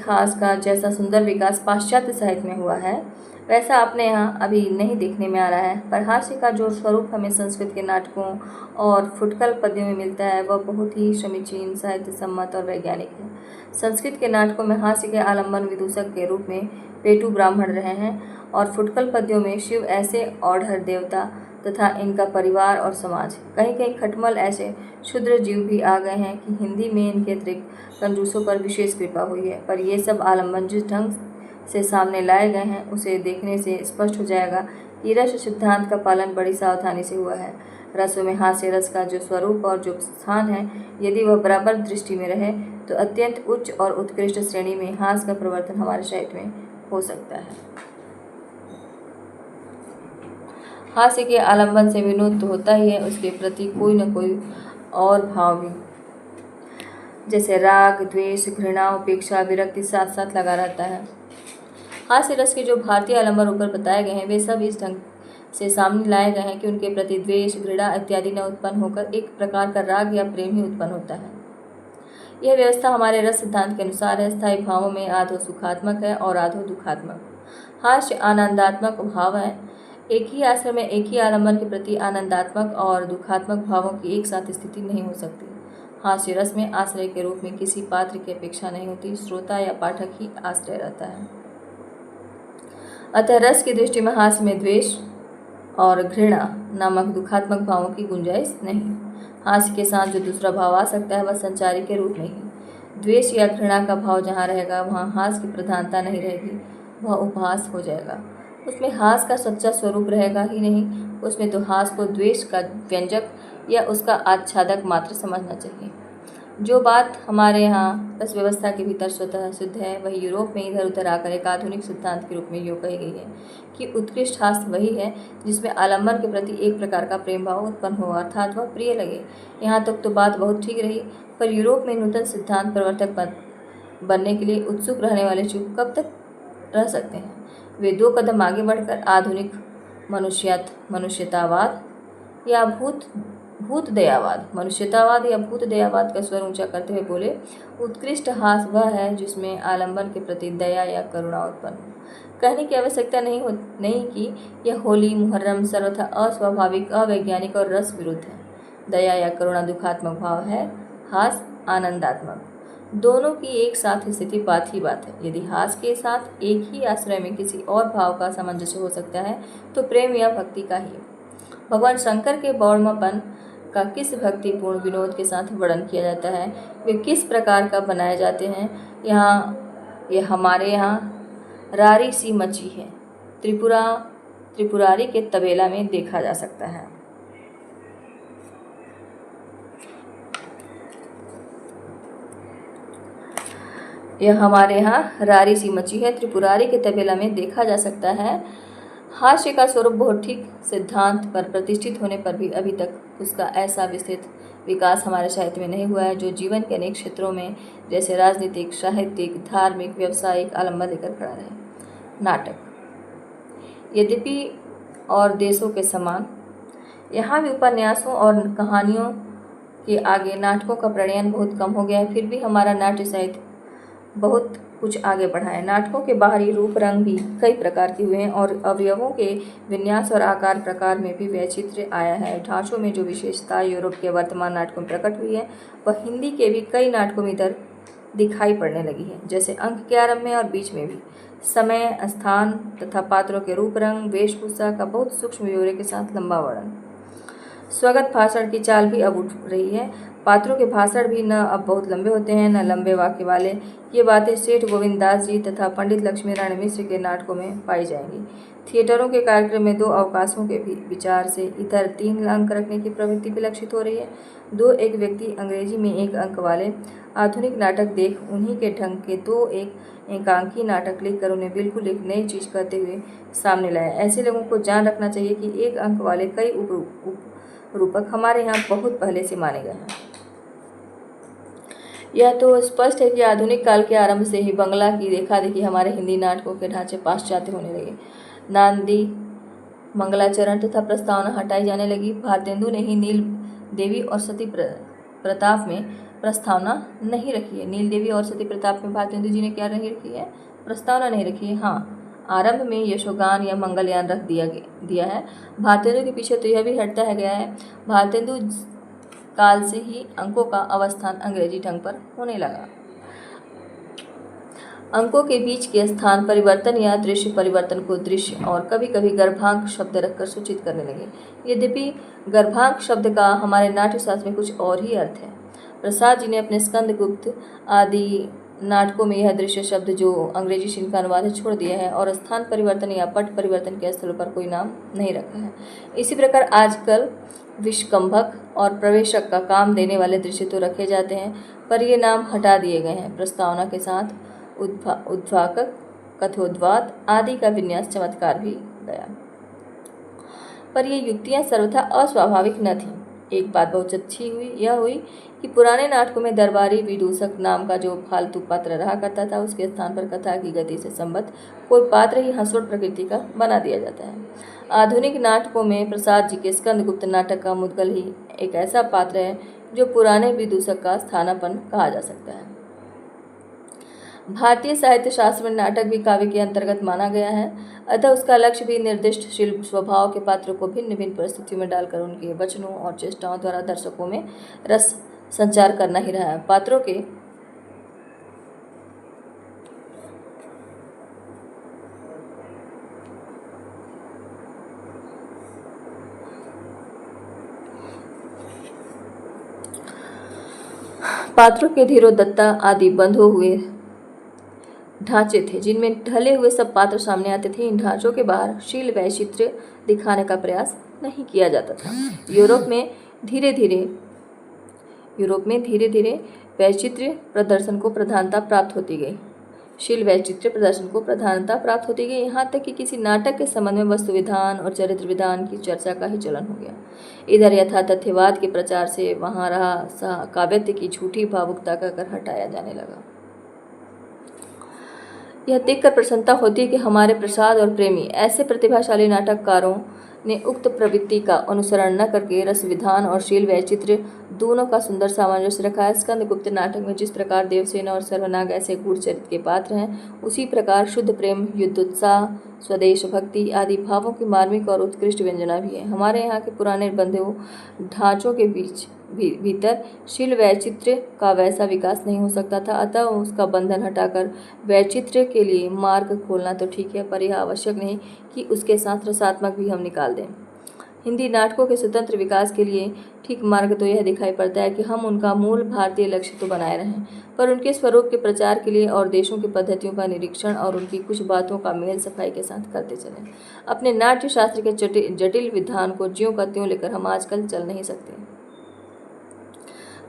हास्य का जैसा सुंदर विकास पाश्चात्य साहित्य में हुआ है वैसा अपने यहाँ अभी नहीं देखने में आ रहा है। पर हास्य का जो स्वरूप हमें संस्कृत के नाटकों और फुटकल पद्यों में मिलता है वह बहुत ही समीचीन, साहित्य सम्मत और वैज्ञानिक है। संस्कृत के नाटकों में हास्य के आलम्बन विदूषक के रूप में पेटू ब्राह्मण रहे हैं और फुटकल पद्यों में शिव ऐसे औढ़र देवता तथा इनका परिवार और समाज। कहीं कहीं खटमल ऐसे क्षुद्र जीव भी आ गए हैं कि हिंदी में इनके अतिरिक्त कंजूसों पर विशेष कृपा हुई है। पर ये सब आलम्बन जिस ढंग से सामने लाए गए हैं उसे देखने से स्पष्ट हो जाएगा कि रस सिद्धांत का पालन बड़ी सावधानी से हुआ है। रसों में हास्य रस का जो स्वरूप और जो स्थान है, यदि वह बराबर दृष्टि में रहे तो अत्यंत उच्च और उत्कृष्ट श्रेणी में हास्य का प्रवर्तन हमारे साहित्य में हो सकता है। हास्य के आलम्बन से विनोद तो होता ही है, उसके प्रति कोई न कोई और भाव भी, जैसे राग, द्वेष, घृणा, उपेक्षा, विरक्ति साथ साथ लगा रहता है। हास्य रस के जो भारतीय आलम्बन ऊपर बताए गए हैं वे सब इस ढंग से सामने लाए गए हैं कि उनके प्रति द्वेष, घृणा इत्यादि न उत्पन्न होकर एक प्रकार का राग या प्रेम ही उत्पन्न होता है। यह व्यवस्था हमारे रस सिद्धांत के अनुसार है। स्थायी भावों में आधो सुखात्मक है और आधो दुखात्मक। हास्य आनंदात्मक भाव है। एक ही आश्रय में एक ही आलम्बन के प्रति आनंदात्मक और दुखात्मक भावों की एक साथ स्थिति नहीं हो सकती। हास्य रस में आश्रय के रूप में किसी पात्र की अपेक्षा नहीं होती, श्रोता या पाठक ही आश्रय रहता है। अतः रस की दृष्टि में हास्य में द्वेष और घृणा नामक दुखात्मक भावों की गुंजाइश नहीं। हास्य के साथ जो दूसरा भाव आ सकता है वह संचारी के रूप में ही। द्वेष या घृणा का भाव जहाँ रहेगा वहाँ हास्य की प्रधानता नहीं रहेगी, वह उपहास हो जाएगा। उसमें हास्य का सच्चा स्वरूप रहेगा ही नहीं, उसमें तो हास्य को द्वेष का व्यंजक या उसका आच्छादक मात्र समझना चाहिए। जो बात हमारे यहाँ रस व्यवस्था के भीतर स्वतः सिद्ध है वही यूरोप में इधर उधर आकर एक आधुनिक सिद्धांत के रूप में यूँ कही गई है कि उत्कृष्ट हास्य वही है जिसमें आलम्बन के प्रति एक प्रकार का प्रेम भाव उत्पन्न हो, अर्थात वह प्रिय लगे। यहाँ तक तो बात बहुत ठीक रही, पर यूरोप में नूतन सिद्धांत प्रवर्तक बनने के लिए उत्सुक रहने वाले चुप कब तक रह सकते हैं। वे 2 कदम आगे बढ़कर आधुनिक मनुष्यतावाद या भूत दयावाद, मनुष्यतावाद या भूत दयावाद का स्वर ऊंचा करते हुए बोले, उत्कृष्ट हास वह है जिसमें आलम्बन के प्रति दया या करुणा उत्पन्न हो। कहने की आवश्यकता नहीं कि यह होली मुहर्रम सर्वथा अस्वाभाविक, अवैज्ञानिक और रस विरुद्ध है। दया या करुणा दुखात्मक भाव है, हास आनंदात्मक। दोनों की एक साथ स्थिति बात ही बात है। यदि हास के साथ एक ही आश्रय में किसी और भाव का सामंजस्य हो सकता है तो प्रेम या भक्ति का ही। भगवान शंकर के बौड़मापन का किस भक्तिपूर्ण विनोद के साथ वर्णन किया जाता है, वे किस प्रकार का बनाए जाते हैं। यह हमारे यहाँ रारी सी मची है त्रिपुरारी के तबेला में देखा जा सकता है। यह हमारे यहाँ रारी सी मची है त्रिपुरारी के तबेला में देखा जा सकता है। हास्य का स्वरूप बहुत ठीक सिद्धांत पर प्रतिष्ठित होने पर भी अभी तक उसका ऐसा विस्तृत विकास हमारे साहित्य में नहीं हुआ है जो जीवन के अनेक क्षेत्रों में जैसे राजनीतिक, साहित्यिक, धार्मिक, व्यावसायिक आलम्बन लेकर खड़ा रहे। नाटक, यद्यपि और देशों के समान यहाँ भी उपन्यासों और कहानियों के आगे नाटकों का प्रणयन बहुत कम हो गया है, फिर भी हमारा नाट्य साहित्य बहुत कुछ आगे बढ़ा है। नाटकों के बाहरी रूप रंग भी कई प्रकार के हुए हैं और अवयवों के विन्यास और आकार प्रकार में भी वैचित्र्य आया है। ढांचों में जो विशेषता यूरोप के वर्तमान नाटकों में प्रकट हुई है वह हिंदी के भी कई नाटकों में इधर दिखाई पड़ने लगी है, जैसे अंक के आरंभ में और बीच में भी। समय, स्थान तथा पात्रों के रूप रंग, वेशभूषा का बहुत सूक्ष्म ब्यौरे के साथ लंबा वर्णन। स्वगत भाषण की चाल भी अब उठ रही है। पात्रों के भाषण भी न अब बहुत लंबे होते हैं न लंबे वाक्य वाले। ये बातें सेठ गोविंद दास जी तथा पंडित लक्ष्मी नारायण मिश्र के नाटकों में पाई जाएंगी। थिएटरों के कार्यक्रम में दो अवकाशों के भी विचार से इधर 3 अंक रखने की प्रवृत्ति विलक्षित हो रही है। एक व्यक्ति अंग्रेजी में 1 अंक वाले आधुनिक नाटक देख उन्हीं के ढंग के 2 एकांकी नाटक लिखकर उन्हें बिल्कुल एक नई चीज कहते हुए सामने लाया। ऐसे लोगों को जान रखना चाहिए कि 1 अंक वाले कई रूपक हमारे यहाँ बहुत पहले से माने गए हैं। यह तो स्पष्ट है कि आधुनिक काल के आरंभ से ही बंगला की देखा देखी हमारे हिंदी नाटकों के ढांचे पाश्चात्य होने लगे। नांदी, मंगलाचरण तथा प्रस्तावना हटाई जाने लगी। भारतेंदु ने ही नील देवी और सती प्रताप में प्रस्तावना नहीं रखी है। नील देवी और सती प्रताप में भारतेंदु जी ने क्या नहीं रखी है? प्रस्तावना नहीं रखी है। हाँ, आरंभ में यशोगान या मंगलयान रख दिया है। भारतेंदु के पीछे तो यह भी हटता है गया है। भारतेंदु काल से ही अंकों का अवस्थान अंग्रेजी ढंग पर होने लगा। अंकों के बीच के स्थान परिवर्तन या दृश्य परिवर्तन को दृश्य और कभी कभी गर्भांक शब्द रखकर सूचित करने लगे। यद्यपि गर्भांक शब्द का हमारे नाट्यशास्त्र में कुछ और ही अर्थ है। प्रसाद जी ने अपने स्कंदगुप्त आदि नाटकों में यह दृश्य शब्द जो अंग्रेजी से इनका अनुवाद है छोड़ दिया है और स्थान परिवर्तन या पट परिवर्तन के स्थलों पर कोई नाम नहीं रखा है। इसी प्रकार आजकल विष्कंभक और प्रवेशक का काम देने वाले दृश्य तो रखे जाते हैं पर ये नाम हटा दिए गए हैं। प्रस्तावना के साथ उद्वाकक, कथोद्वात आदि का विन्यास चमत्कार भी गया, पर ये युक्तियां सर्वथा अस्वाभाविक न थीं। एक बात बहुत अच्छी हुई कि पुराने नाटकों में दरबारी विदूषक नाम का जो फालतू पात्र रहा करता था उसके स्थान पर कथा की गति से संबद्ध कोई पात्र ही हंसोड़ प्रकृति का बना दिया जाता है। आधुनिक नाटकों में प्रसाद जी के स्कंदगुप्त नाटक का मुद्गल ही एक ऐसा पात्र है जो पुराने विदूषक का स्थानापन्न कहा जा सकता है। भारतीय साहित्य शास्त्र में नाटक भी काव्य के अंतर्गत माना गया है, अतः उसका लक्ष्य भी निर्दिष्ट शिल्प स्वभाव के पात्रों को भिन्न भिन्न परिस्थितियों में डालकर उनके वचनों और चेष्टाओं द्वारा दर्शकों में रस संचार करना ही रहा है। पात्रों के धीरोदत्ता आदि बंधे हुए ढांचे थे जिनमें ढले हुए सब पात्र सामने आते थे। इन ढांचों के बाहर शील वैचित्र्य दिखाने का प्रयास नहीं किया जाता था। यूरोप में धीरे धीरे वैचित्र्य प्रदर्शन को प्रधानता प्राप्त होती गई। शील वैचित्र्य प्रदर्शन को प्रधानता प्राप्त होती गई, यहाँ तक कि किसी नाटक के संबंध में वस्तु विधान और चरित्र विधान की चर्चा का ही चलन हो गया। इधर यथा तथ्यवाद के प्रचार से वहाँ रहा काव्यत्य की झूठी भावुकता का कर हटाया जाने लगा। यह देखकर प्रसन्नता होती है कि हमारे प्रसाद और प्रेमी ऐसे प्रतिभाशाली नाटककारों ने उक्त प्रवृत्ति का अनुसरण न करके रस विधान और शील वैचित्र्य दोनों का सुंदर सामंजस्य रखा है। स्कंदगुप्त नाटक में जिस प्रकार देवसेना और सर्वनाग ऐसे गूढ़ चरित्र के पात्र हैं, उसी प्रकार शुद्ध प्रेम, युद्धोत्साह, स्वदेश भक्ति आदि भावों की मार्मिक और उत्कृष्ट व्यंजना भी है। हमारे यहाँ के पुराने बंधुओं ढांचों के भीतर शील वैचित्र्य का वैसा विकास नहीं हो सकता था, अतः उसका बंधन हटाकर वैचित्र्य के लिए मार्ग खोलना तो ठीक है, पर यह आवश्यक नहीं कि उसके साथ रसात्मक भी हम निकाल दें। हिंदी नाटकों के स्वतंत्र विकास के लिए ठीक मार्ग तो यह दिखाई पड़ता है कि हम उनका मूल भारतीय लक्ष्य तो बनाए रहें, पर उनके स्वरूप के प्रचार के लिए और देशों की पद्धतियों का निरीक्षण और उनकी कुछ बातों का मेल सफाई के साथ करते चलें। अपने नाट्य शास्त्र के जटिल विधान को ज्यों का त्यों लेकर हम आजकल चल नहीं सकते,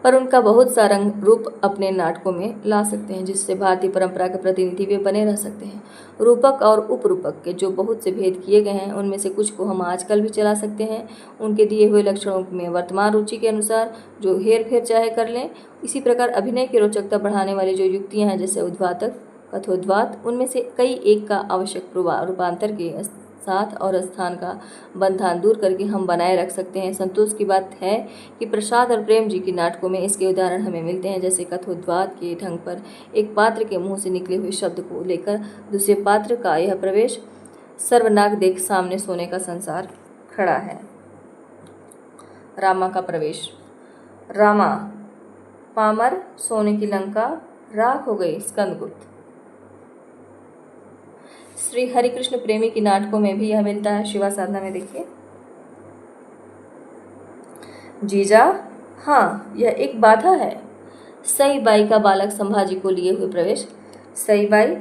पर उनका बहुत सा रंग रूप अपने नाटकों में ला सकते हैं, जिससे भारतीय परंपरा के प्रतिनिधि वे बने रह सकते हैं। रूपक और उपरूपक के जो बहुत से भेद किए गए हैं, उनमें से कुछ को हम आजकल भी चला सकते हैं, उनके दिए हुए लक्षणों में वर्तमान रुचि के अनुसार जो हेर फेर चाहे कर लें। इसी प्रकार अभिनय की रोचकता बढ़ाने वाली जो युक्तियाँ हैं, जैसे उद्वातक, कथोद्वात, उनमें से कई एक का आवश्यक रूपांतर के साथ और स्थान का बंधन दूर करके हम बनाए रख सकते हैं। संतोष की बात है कि प्रसाद और प्रेम जी की नाटकों में इसके उदाहरण हमें मिलते हैं, जैसे कथोद्वात के ढंग पर एक पात्र के मुंह से निकले हुए शब्द को लेकर दूसरे पात्र का यह प्रवेश, सर्वनाग देख सामने सोने का संसार खड़ा है। रामा का प्रवेश। रामा, पामर, सोने की लंका, राख हो गई स्कंदगुप्त। श्री हरिकृष्ण प्रेमी की नाटकों में भी यह मिलता है। शिवा साधना में देखिए। जीजा, हाँ, यह एक बाधा है। सई बाई का बालक संभाजी को लिए हुए प्रवेश। सई बाई,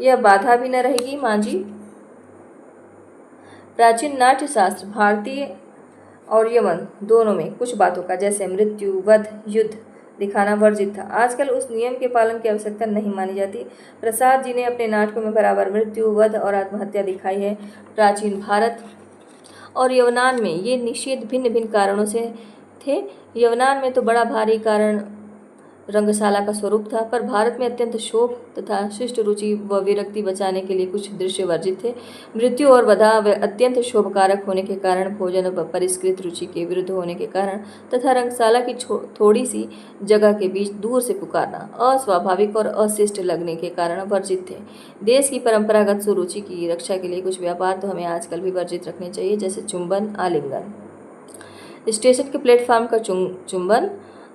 यह बाधा भी न रहेगी माँ जी। प्राचीन नाट्य शास्त्र भारतीय और यमन दोनों में कुछ बातों का, जैसे मृत्यु, वध, युद्ध दिखाना वर्जित था। आजकल उस नियम के पालन की आवश्यकता नहीं मानी जाती। प्रसाद जी ने अपने नाटकों में बराबर मृत्यु, वध और आत्महत्या दिखाई है। प्राचीन भारत और यवनान में ये निषेध भिन्न भिन्न कारणों से थे। यवनान में तो बड़ा भारी कारण रंगशाला का स्वरूप था, पर भारत में अत्यंत शोभ तथा शिष्ट रुचि व विरक्ति बचाने के लिए कुछ दृश्य वर्जित थे। मृत्यु और वधा व अत्यंत शोभकारक होने के कारण, भोजन व परिष्कृत रुचि के विरुद्ध होने के कारण तथा रंगशाला की थोड़ी सी जगह के बीच दूर से पुकारना अस्वाभाविक और अशिष्ट लगने के कारण वर्जित थे। देश की परंपरागत सुरुचि की रक्षा के लिए कुछ व्यापार तो हमें आजकल भी वर्जित रखने चाहिए, जैसे चुंबन, आलिंगन। स्टेशन के प्लेटफॉर्म का चुंबन,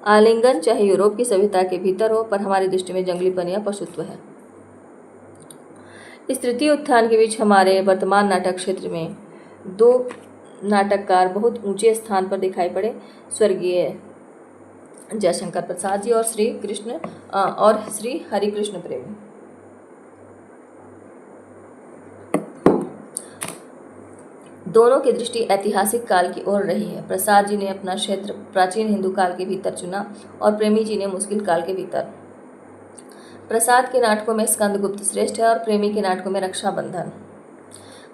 आलिंगन चाहे यूरोप की सभ्यता के भीतर हो, पर हमारी दृष्टि में जंगलीपन या पशुत्व है। इस तृतीय उत्थान के बीच हमारे वर्तमान नाटक क्षेत्र में दो नाटककार बहुत ऊंचे स्थान पर दिखाई पड़े, स्वर्गीय जयशंकर प्रसाद जी और श्री हरिकृष्ण प्रेमी। दोनों की दृष्टि ऐतिहासिक काल की ओर रही है। प्रसाद जी ने अपना क्षेत्र प्राचीन हिंदू काल के भीतर चुना और प्रेमी जी ने मुश्किल काल के भीतर। प्रसाद के नाटकों में स्कंदगुप्त श्रेष्ठ है और प्रेमी के नाटकों में रक्षाबंधन।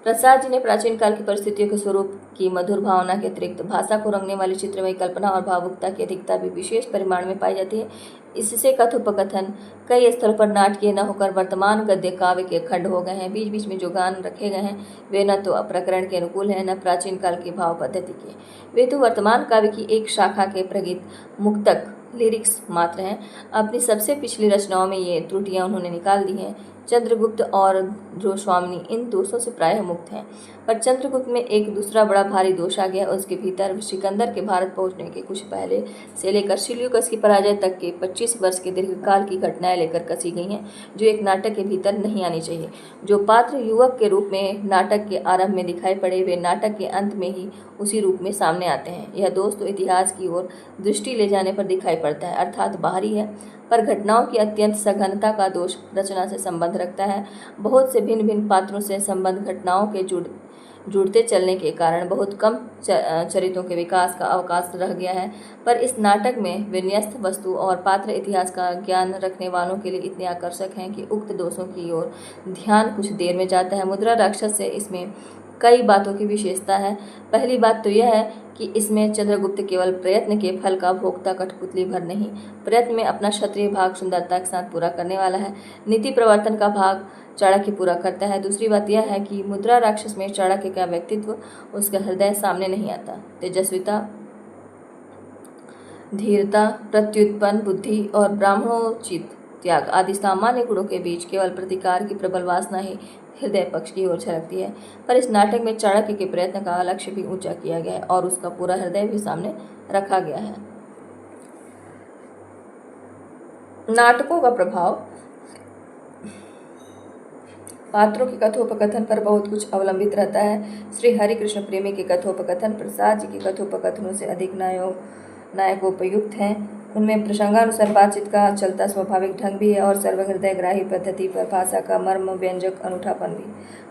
प्रसाद जी ने प्राचीन काल की परिस्थितियों के स्वरूप की मधुर भावना के अतिरिक्त भाषा को रंगने वाली चित्रमयी कल्पना और भावुकता की अधिकता भी विशेष परिमाण में पाई जाती है। इससे कथोपकथन कई स्थलों पर नाटकीय न होकर वर्तमान गद्य काव्य के खंड हो गए हैं। बीच बीच में जो गान रखे गए हैं वे न तो प्रकरण के अनुकूल हैं, न प्राचीन काल की भाव पद्धति के। वे तो वर्तमान काव्य की एक शाखा के प्रगीत मुक्तक लिरिक्स मात्र हैं। अपनी सबसे पिछली रचनाओं में ये त्रुटियां उन्होंने निकाल दी हैं। चंद्रगुप्त और ध्रुवस्वामिनी इन दोषों से प्रायः मुक्त हैं, पर चंद्रगुप्त में एक दूसरा बड़ा भारी दोष आ गया। उसके भीतर सिकंदर के भारत पहुंचने के कुछ पहले से लेकर सिल्यूकस की पराजय तक के 25 वर्ष के दीर्घकाल की घटनाएं लेकर कसी गई हैं, जो एक नाटक के भीतर नहीं आनी चाहिए। जो पात्र युवक के रूप में नाटक के आरंभ में दिखाई पड़े, वे नाटक के अंत में ही उसी रूप में सामने आते हैं। यह दोष तो इतिहास की ओर दृष्टि ले जाने पर दिखाई पड़ता है, अर्थात बाहरी है, पर घटनाओं की अत्यंत सघनता का दोष रचना से संबंध रखता है। बहुत से भिन्न भिन्न पात्रों से संबंध घटनाओं के जुड़ते चलने के कारण बहुत कम चरित्रों के विकास का अवकाश रह गया है। पर इस नाटक में विन्यस्त वस्तु और पात्र इतिहास का ज्ञान रखने वालों के लिए इतने आकर्षक हैं कि उक्त दोषों की ओर ध्यान कुछ देर में जाता है। मुद्रा राक्षस से इसमें कई बातों की विशेषता है। पहली बात तो यह है कि इसमें चंद्रगुप्त केवल प्रयत्न के फल का भोक्ता कठपुतली भर नहीं, प्रयत्न में अपना क्षत्रिय भाग सुंदरता के साथ पूरा करने वाला है। नीति प्रवर्तन का भाग चाणक्य पूरा करता है। दूसरी बात यह है कि मुद्रा राक्षस में चाणक्य का व्यक्तित्व, उसका हृदय सामने नहीं आता। तेजस्विता, धीरता, प्रत्युत्पन्न बुद्धि और ब्राह्मणोचित त्याग आदि सामान्य गुणों के बीच केवल प्रतिकार की प्रबल वासना ही हृदय पक्ष की ओर झलकती है। पर इस नाटक में चाणक्य के प्रयत्न का लक्ष्य भी ऊंचा किया गया है और उसका पूरा हृदय भी सामने रखा गया है। नाटकों का प्रभाव पात्रों के कथोपकथन पर बहुत कुछ अवलंबित रहता है। श्री हरिकृष्ण प्रेमी के कथोपकथन प्रसाद जी के कथोपकथनों से अधिक नायकोपयुक्त हैं। उनमें प्रसंगानुसार बातचीत का चलता स्वाभाविक ढंग भी है और सर्वहृदयग्राही पद्धति पर भाषा का मर्म व्यंजक अनूठापन भी।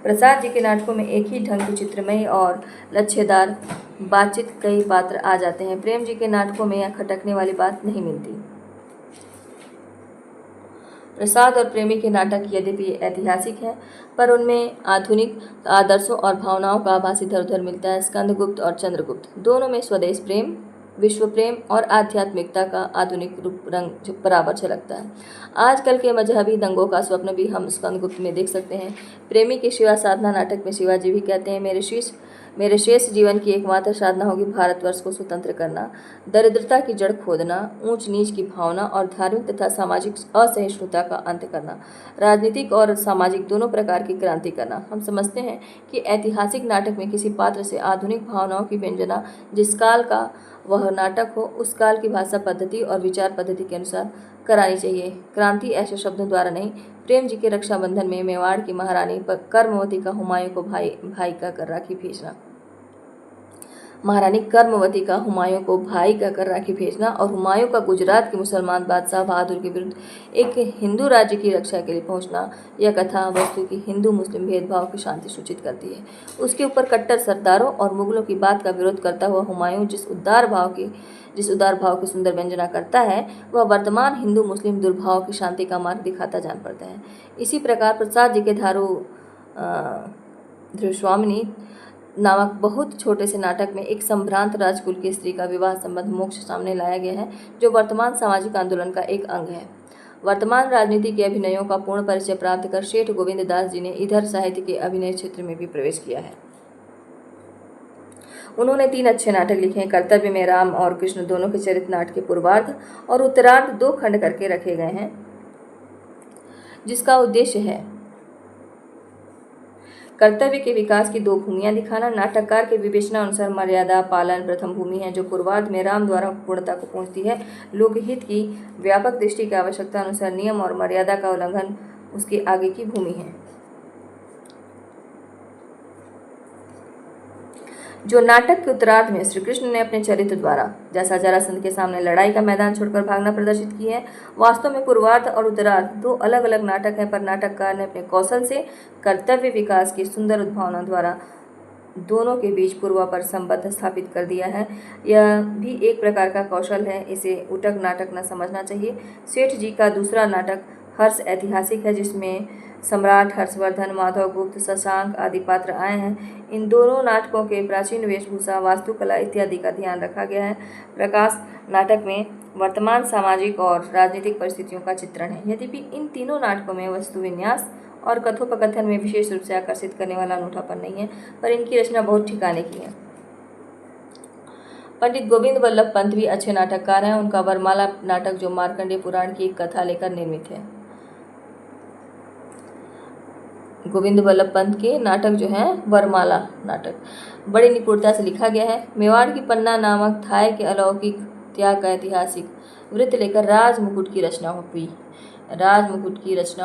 प्रसाद जी के नाटकों में एक ही ढंग की चित्रमयी और लच्छेदार बातचीत कई पात्र आ जाते हैं। प्रेम जी के नाटकों में यह खटकने वाली बात नहीं मिलती। प्रसाद और प्रेमी के नाटक यद्यपि ऐतिहासिक हैं, पर उनमें आधुनिक आदर्शों और भावनाओं का आभास इधर उधर मिलता है। स्कंदगुप्त और चंद्रगुप्त दोनों में स्वदेश प्रेम, विश्व प्रेम और आध्यात्मिकता का आधुनिक रूप रंग बराबर झलकता है। आजकल के मजहबी दंगों का स्वप्न भी हम स्कंदगुप्त में देख सकते हैं। प्रेमी के शिवा साधना नाटक में शिवाजी भी कहते हैं, मेरे शेष जीवन की एकमात्र साधना होगी भारतवर्ष को स्वतंत्र करना, दरिद्रता की जड़ खोदना, ऊंच नीच की भावना और धार्मिक तथा सामाजिक असहिष्णुता का अंत करना, राजनीतिक और सामाजिक दोनों प्रकार की क्रांति करना। हम समझते हैं कि ऐतिहासिक नाटक में किसी पात्र से आधुनिक भावनाओं की व्यंजना जिस काल का वह नाटक हो, उस काल की भाषा पद्धति और विचार पद्धति के अनुसार करानी चाहिए। क्रांति ऐसे शब्दों द्वारा नहीं। प्रेम जी के रक्षाबंधन में मेवाड़ की महारानी कर्मवती का हुमायूं को भाई का कर राखी भेजना, महारानी कर्मवती का हुमायूं को भाई कहकर राखी भेजना और हुमायूं का गुजरात के मुसलमान बादशाह बहादुर के विरुद्ध एक हिंदू राज्य की रक्षा के लिए पहुंचना, यह कथा वस्तु की हिंदू मुस्लिम भेदभाव की शांति सूचित करती है। उसके ऊपर कट्टर सरदारों और मुगलों की बात का विरोध करता हुआ हुमायूं जिस उदार भाव की सुंदर व्यंजना करता है, वह वर्तमान हिंदू मुस्लिम दुर्भाव की शांति का मार्ग दिखाता जान पड़ता है। इसी प्रकार प्रसाद जी के ध्रुवस्वामिनी नामक बहुत छोटे से नाटक में एक संभ्रांत राजकुल की स्त्री का विवाह संबंध मोक्ष सामने लाया गया है, जो वर्तमान सामाजिक आंदोलन का एक अंग है। वर्तमान राजनीति के अभिनयों का पूर्ण परिचय प्राप्त कर सेठ गोविंद दास जी ने इधर साहित्य के अभिनय क्षेत्र में भी प्रवेश किया है। उन्होंने 3 अच्छे नाटक लिखे हैं। कर्तव्य में राम और कृष्ण दोनों के चरित्र नाटक के पूर्वार्ध और उत्तरार्ध 2 खंड करके रखे गए हैं, जिसका उद्देश्य है कर्तव्य के विकास की 2 भूमियां दिखाना। नाटककार के विवेचना अनुसार मर्यादा पालन प्रथम भूमि है, जो पूर्वार्ध में राम द्वारा पूर्णता को पहुंचती है। लोकहित की व्यापक दृष्टि की आवश्यकता अनुसार नियम और मर्यादा का उल्लंघन उसके आगे की भूमि है। जो नाटक के उत्तरार्ध में श्री कृष्ण ने अपने चरित्र द्वारा जैसा जरासंध के सामने लड़ाई का मैदान छोड़कर भागना प्रदर्शित किए हैं, वास्तव में पूर्वार्ध और उत्तरार्ध 2 अलग अलग नाटक हैं, पर नाटककार ने अपने कौशल से कर्तव्य विकास की सुंदर उद्भावना द्वारा दोनों के बीच पूर्वापर संबंध स्थापित कर दिया है। यह भी एक प्रकार का कौशल है, इसे उटक नाटक न समझना चाहिए। सेठ जी का दूसरा नाटक हर्ष ऐतिहासिक है, जिसमें सम्राट हर्षवर्धन, माधव गुप्त, शशांक आदि पात्र आए हैं। इन दोनों नाटकों के प्राचीन वेशभूषा, वास्तुकला इत्यादि का ध्यान रखा गया है। प्रकाश नाटक में वर्तमान सामाजिक और राजनीतिक परिस्थितियों का चित्रण है। यद्यपि इन तीनों नाटकों में वस्तु विन्यास और कथोपकथन में विशेष रूप से आकर्षित करने वाला अनूठापन नहीं है, पर इनकी रचना बहुत ठिकाने की है। पंडित गोविंद वल्लभ पंत भी अच्छे नाटककार हैं। उनका वरमाला नाटक, जो मार्कंडेय पुराण की एक कथा लेकर निर्मित है, गोविंद वल्लभ पंत के नाटक जो है वरमाला नाटक, बड़ी निपुणता से लिखा गया है। मेवाड़ की पन्ना नामक थाय के अलौकिक त्याग का ऐतिहासिक वृत्त लेकर राजमुकुट की रचना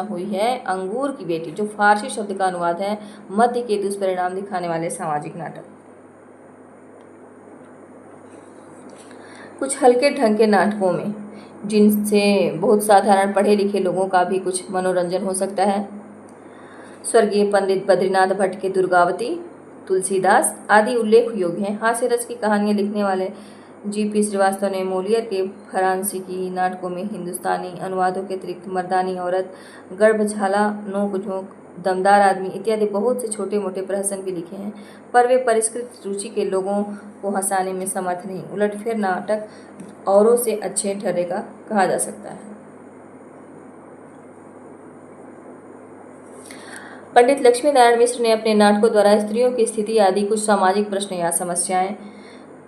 हुई है। अंगूर की बेटी, जो फारसी शब्द का अनुवाद है, मध्य के दुष्परिणाम दिखाने वाले सामाजिक नाटक। कुछ हल्के ढंग के नाटकों में, जिनसे बहुत साधारण पढ़े लिखे लोगों का भी कुछ मनोरंजन हो सकता है, स्वर्गीय पंडित बद्रीनाथ भट्ट के दुर्गावती, तुलसीदास आदि उल्लेख योग्य हैं। हास्य रस की कहानियाँ लिखने वाले G.P. श्रीवास्तव ने मोलियर के फ्रांसीसी नाटकों में हिंदुस्तानी अनुवादों के अतिरिक्त मर्दानी औरत, गर्भझाला, नोक झोंक दमदार आदमी इत्यादि बहुत से छोटे मोटे प्रहसन भी लिखे हैं, पर वे परिष्कृत रुचि के लोगों को हंसाने में समर्थ नहीं। उलटफेर नाटक औरों से अच्छे ठहरेगा कहा जा सकता है। पंडित लक्ष्मी नारायण मिश्र ने अपने नाटकों द्वारा स्त्रियों की स्थिति आदि कुछ सामाजिक प्रश्न या समस्याएं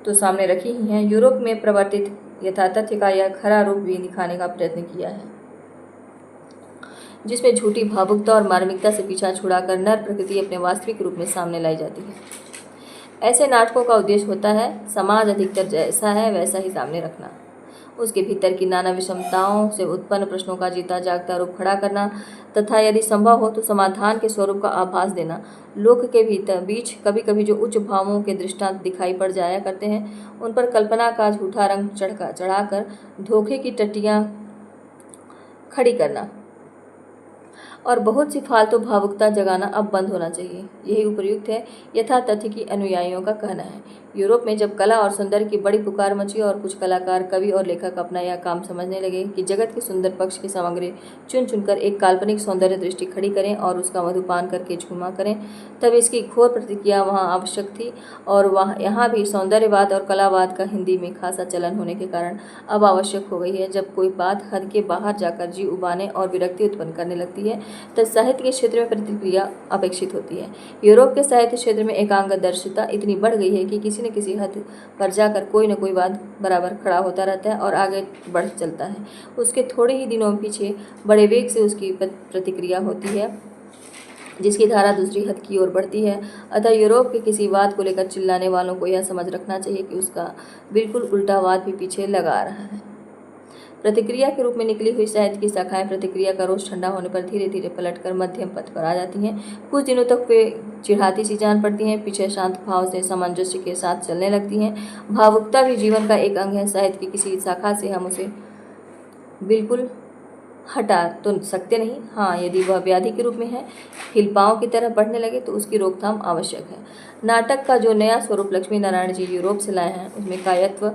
तो सामने रखी ही हैं। यूरोप में प्रवर्तित यथातथ्य का यह खरा रूप भी दिखाने का प्रयत्न किया है, जिसमें झूठी भावुकता और मार्मिकता से पीछा छुड़ाकर नर प्रकृति अपने वास्तविक रूप में सामने लाई जाती है। ऐसे नाटकों का उद्देश्य होता है समाज अधिकतर जैसा है वैसा ही सामने रखना, उसके भीतर की नाना विषमताओं से उत्पन्न प्रश्नों का जीता जागता रूप खड़ा करना तथा यदि संभव हो तो समाधान के स्वरूप का आभास देना। लोक के भीतर बीच कभी कभी जो उच्च भावों के दृष्टांत दिखाई पड़ जाया करते हैं, उन पर कल्पना का झूठा रंग चढ़ाकर धोखे की टट्टियाँ खड़ी करना और बहुत सी फालतू भावुकता जगाना अब बंद होना चाहिए। यही उपयुक्त है, यथातथ्य की अनुयायियों का कहना है। यूरोप में जब कला और सौंदर्य की बड़ी पुकार मची और कुछ कलाकार, कवि और लेखक अपना यह काम समझने लगे कि जगत के सुंदर पक्ष की सामग्री चुन चुनकर एक काल्पनिक सौंदर्य दृष्टि खड़ी करें और उसका मधुपान करके झूमा करें, तब इसकी घोर प्रतिक्रिया वहाँ आवश्यक थी। और यहाँ भी सौंदर्यवाद और कलावाद का हिंदी में खासा चलन होने के कारण अब आवश्यक हो गई है। जब कोई बात हद के बाहर जाकर जी उबाने और विरक्ति उत्पन्न करने लगती है, तब साहित्य के क्षेत्र में प्रतिक्रिया अपेक्षित होती है। यूरोप के साहित्य क्षेत्र में एकांगदर्शिता इतनी बढ़ गई है कि किसी न किसी हद पर जाकर कोई न कोई बात बराबर खड़ा होता रहता है और आगे बढ़ चलता है। उसके थोड़े ही दिनों पीछे बड़े वेग से उसकी प्रतिक्रिया होती है, जिसकी धारा दूसरी हद की ओर बढ़ती है। अतः यूरोप के किसी वाद को लेकर चिल्लाने वालों को यह समझ रखना चाहिए कि उसका बिल्कुल उल्टा वाद भी पीछे लगा रहा है। प्रतिक्रिया के रूप में निकली हुई साहित्य की शाखाएं प्रतिक्रिया का रोष ठंडा होने पर धीरे धीरे पलटकर मध्यम पथ पर आ जाती हैं। कुछ दिनों तक वे चिढ़ाती सी जान पड़ती हैं, पीछे शांत भाव से सामंजस्य के साथ चलने लगती हैं। भावुकता भी जीवन का एक अंग है। साहित्य की किसी शाखा से हम उसे बिल्कुल हटा तो सकते नहीं। हाँ, यदि वह व्याधि के रूप में है, हिलपाओं की तरह बढ़ने लगे, तो उसकी रोकथाम आवश्यक है। नाटक का जो नया स्वरूप लक्ष्मी नारायण जी यूरोप से लाए हैं, उसमें कायत्व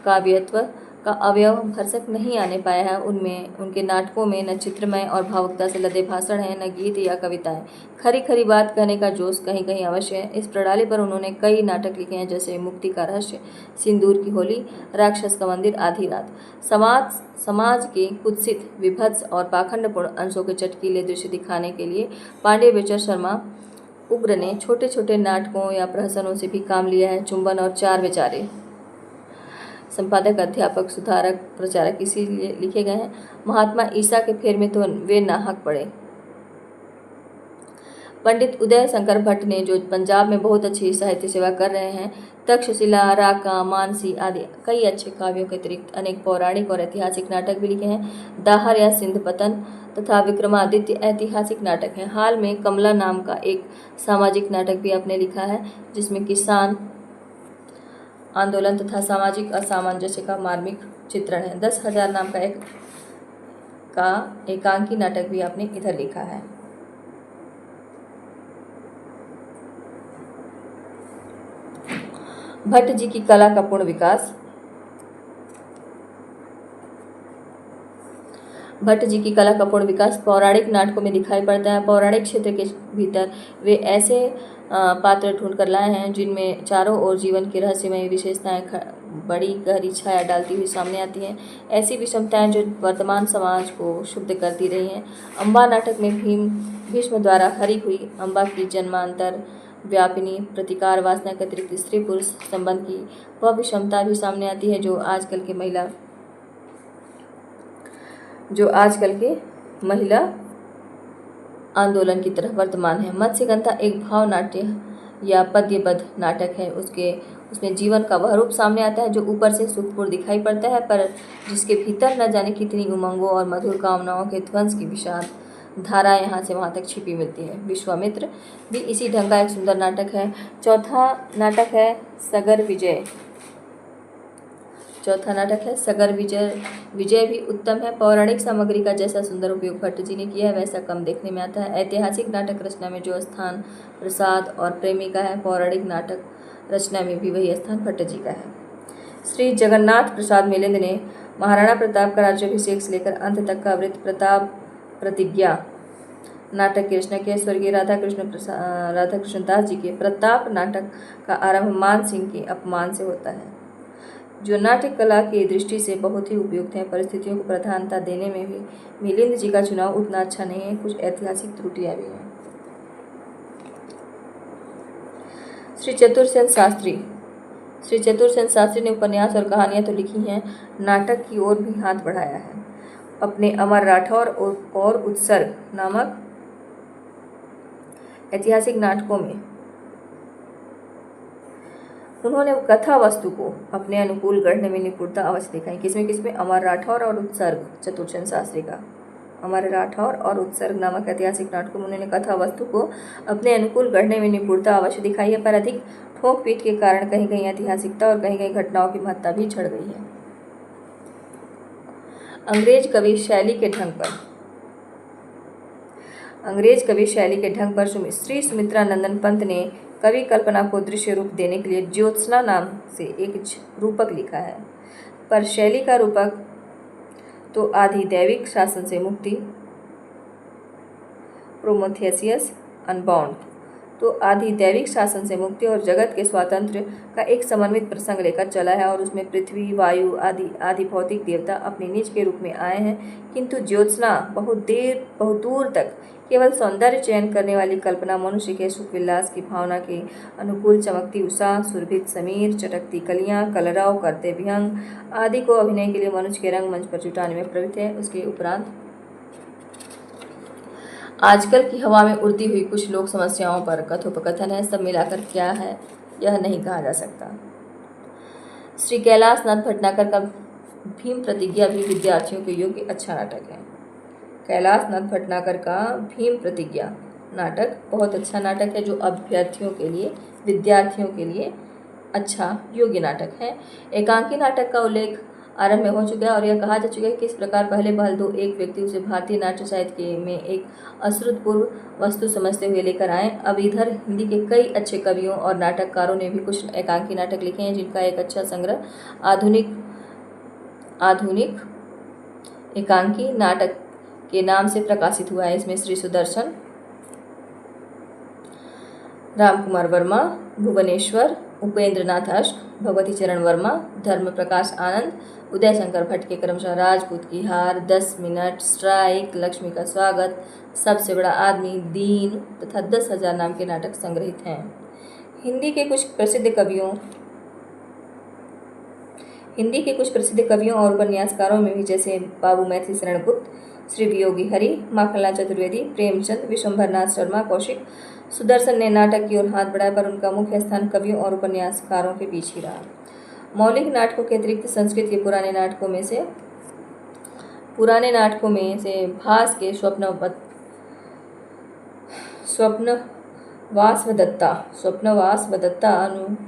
काव्यत्व का अवयव भरसक नहीं आने पाया है। उनमें उनके नाटकों में न चित्रमय और भावुकता से लदे भाषण हैं, न गीत या कविताएं। खरी खरी बात कहने का जोश कहीं कहीं अवश्य है। इस प्रणाली पर उन्होंने कई नाटक लिखे हैं, जैसे मुक्ति का रहस्य, सिंदूर की होली, राक्षस का मंदिर, आधी रात। समाज के कुत्सित, विभत्स और पाखंडपूर्ण अंशों के चटकीले दृश्य दिखाने के लिए पांडे बेचर शर्मा उग्र ने छोटे छोटे नाटकों या प्रहसनों से भी काम लिया है। चुंबन और चार बेचारे संपादक, अध्यापक, सुधारक, प्रचारक इसीलिए लिखे गए हैं। महात्मा ईसा के फेर में तो वे नाहक पड़े। पंडित उदय शंकर भट्ट ने, जो पंजाब में बहुत अच्छी साहित्य सेवा कर रहे हैं, तक्षशिला, राका, मानसी आदि कई अच्छे काव्यों के अतिरिक्त अनेक पौराणिक और ऐतिहासिक नाटक भी लिखे हैं। दाहर या सिंध पतन तथा विक्रमादित्य ऐतिहासिक नाटक हैं। हाल में कमला नाम का एक सामाजिक नाटक भी आपने लिखा है, जिसमें किसान आंदोलन तथा सामाजिक असामंजस्य का मार्मिक चित्रण है। 10,000 नाम का एकांकी नाटक भी आपने इधर लिखा है। भट्ट जी की कला का पूर्ण विकास। भट्ट जी की कला का पूर्ण विकास पौराणिक नाटकों में दिखाई पड़ता है। पौराणिक क्षेत्र के भीतर वे ऐसे पात्र ढूंढ कर लाए हैं जिनमें चारों ओर जीवन की रहस्यमय विशेषताएं बड़ी गहरी छाया डालती हुई सामने आती हैं। ऐसी विषमताएं जो वर्तमान समाज को शुद्ध करती रही हैं। अम्बा नाटक में भीष्म द्वारा हरी हुई अम्बा की जन्मांतर व्यापिनी प्रतिकार वासना के अतिरिक्त स्त्री पुरुष संबंध की वह विषमता भी सामने आती है जो आजकल के महिला आंदोलन की तरह वर्तमान है। मत्स्यगंधा एक भाव नाट्य या पद्यबद्ध नाटक है। उसमें जीवन का वह रूप सामने आता है जो ऊपर से सुखपूर्ण दिखाई पड़ता है, पर जिसके भीतर न जाने कितनी उमंगों और मधुर कामनाओं के ध्वंस की विशाल धारा यहाँ से वहाँ तक छिपी मिलती है। विश्वामित्र भी इसी ढंग का एक सुंदर नाटक है। चौथा नाटक है सगर विजय भी उत्तम है। पौराणिक सामग्री का जैसा सुंदर उपयोग भट्ट जी ने किया है, वैसा कम देखने में आता है। ऐतिहासिक नाटक रचना में जो स्थान प्रसाद और प्रेमी का है, पौराणिक नाटक रचना में भी वही स्थान भट्ट जी का है। श्री जगन्नाथ प्रसाद मिलिंद ने महाराणा प्रताप का राज्याभिषेक से लेकर अंत तक का वृत्त प्रताप प्रतिज्ञा नाटक की रचना किया। स्वर्गीय राधा कृष्ण दास जी के प्रताप नाटक का आरंभ मान सिंह के अपमान से होता है, जो नाट्य कला की दृष्टि से बहुत ही उपयुक्त है। परिस्थितियों को प्रधानता देने में भी मिलिंद जी का चुनाव उतना अच्छा नहीं है, कुछ ऐतिहासिक त्रुटियां भी हैं। श्री चतुरसेन शास्त्री ने उपन्यास और कहानियां तो लिखी हैं, नाटक की ओर भी हाथ बढ़ाया है। अपने अमर राठौर और उत्सर्ग नामक ऐतिहासिक नाटकों में उन्होंने कथा वस्तु को अपने अनुकूल गढ़ने में निपुणता अवश्य दिखाई। किसमें अमर राठौर और उत्सर्ग, चतुरसेन शास्त्री का अमर राठौर और उत्सर्ग नामक ऐतिहासिक नाटकों में उन्होंने कथा वस्तु को अपने अनुकूल गढ़ने में निपुणता अवश्य दिखाई है, पर अधिक ठोक पीट के कारण कहीं कहीं ऐतिहासिकता और कहीं कहीं घटनाओं की महत्ता भी चढ़ गई है। अंग्रेज कवि शैली के ढंग पर श्री सुमित्रा नंदन पंत ने कवि कल्पना को दृश्य रूप देने के लिए ज्योत्सना नाम से एक रूपक लिखा है, पर शैली का रूपक तो आधि दैविक शासन से मुक्ति, प्रोमेथियस अनबाउंड, तो आधि दैविक शासन से मुक्ति और जगत के स्वातंत्र्य का एक समन्वित प्रसंग लेकर चला है, और उसमें पृथ्वी, वायु आदि भौतिक देवता अपने निज के रूप में आए हैं, किंतु ज्योत्सना बहुत दूर तक केवल सौंदर्य चयन करने वाली कल्पना, मनुष्य के सुख विलास की भावना के अनुकूल चमकती उषा, सुरभित समीर, चटकती कलियां, कलरव करते विहंग आदि को अभिनय के लिए मनुष्य के रंगमंच पर जुटाने में प्रवृत्त है। उसके उपरांत आजकल की हवा में उड़ती हुई कुछ लोक समस्याओं पर कथोपकथन है। सब मिलाकर क्या है यह नहीं कहा जा सकता। श्री कैलाशनाथ भटनागर का भीम प्रतिज्ञा भी विद्यार्थियों के योग्य अच्छा नाटक है। कैलाशनाथ भटनागर का भीम प्रतिज्ञा नाटक बहुत अच्छा नाटक है, जो अभ्यर्थियों के लिए, विद्यार्थियों के लिए अच्छा योग्य नाटक है। एकांकी नाटक का उल्लेख आरंभ में हो चुका है और यह कहा जा चुका है कि इस प्रकार पहले पहल दो एक व्यक्ति उसे भारतीय नाट्य साहित्य में एक अश्रुतपूर्व वस्तु समझते हुए लेकर आए। अब इधर हिंदी के कई अच्छे कवियों और नाटककारों ने भी कुछ एकांकी नाटक लिखे हैं, जिनका एक अच्छा संग्रह आधुनिक एकांकी नाटक के नाम से प्रकाशित हुआ है। इसमें श्री सुदर्शन, रामकुमार वर्मा, भुवनेश्वर, उपेंद्र नाथ अश्क, भगवती चरण वर्मा, धर्म प्रकाश आनंद, उदय शंकर भट्ट के क्रमशः राजपूत की हार, 10 मिनट, स्ट्राइक, लक्ष्मी का स्वागत, सबसे बड़ा आदमी, दीन तथा 10,000 नाम के नाटक संग्रहित हैं। हिंदी के कुछ प्रसिद्ध कवियों और उपन्यासकारों में भी जैसे बाबू मैथिली शरण गुप्त, श्री वियोगी हरि, माखनलाल चतुर्वेदी, प्रेमचंद, विश्वंभरनाथ शर्मा, कौशिक, सुदर्शन ने नाटक की ओर हाथ बढ़ाया, पर उनका मुख्य स्थान कवियों और उपन्यासकारों के बीच ही रहा। मौलिक नाटकों के अतिरिक्त संस्कृत के पुराने नाटकों में से भास के स्वप्नवासवदत्ता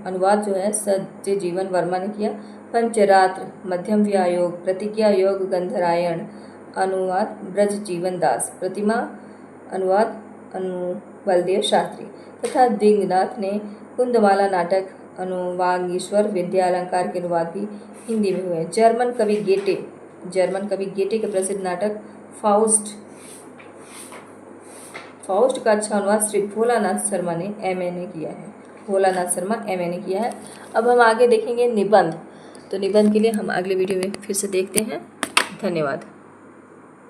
अनुवाद जो है सत्य जीवन वर्मा ने किया। पंचरात्र, मध्यम व्यायोग, प्रतिज्ञा योग गंधरायण अनुवाद ब्रज जीवन दास, प्रतिमा अनुवाद बलदेव शास्त्री तथा द्विगनाथ ने कुंदमाला नाटक अनुवागीश्वर विद्या अलंकार के अनुवाद भी हिंदी में हुए। जर्मन कवि गेटे के प्रसिद्ध नाटक फाउस्ट का अच्छा अनुवाद श्री भोलानाथ शर्मा ने किया है। अब हम आगे देखेंगे निबंध। तो निबंध के लिए हम अगले वीडियो में फिर से देखते हैं। धन्यवाद।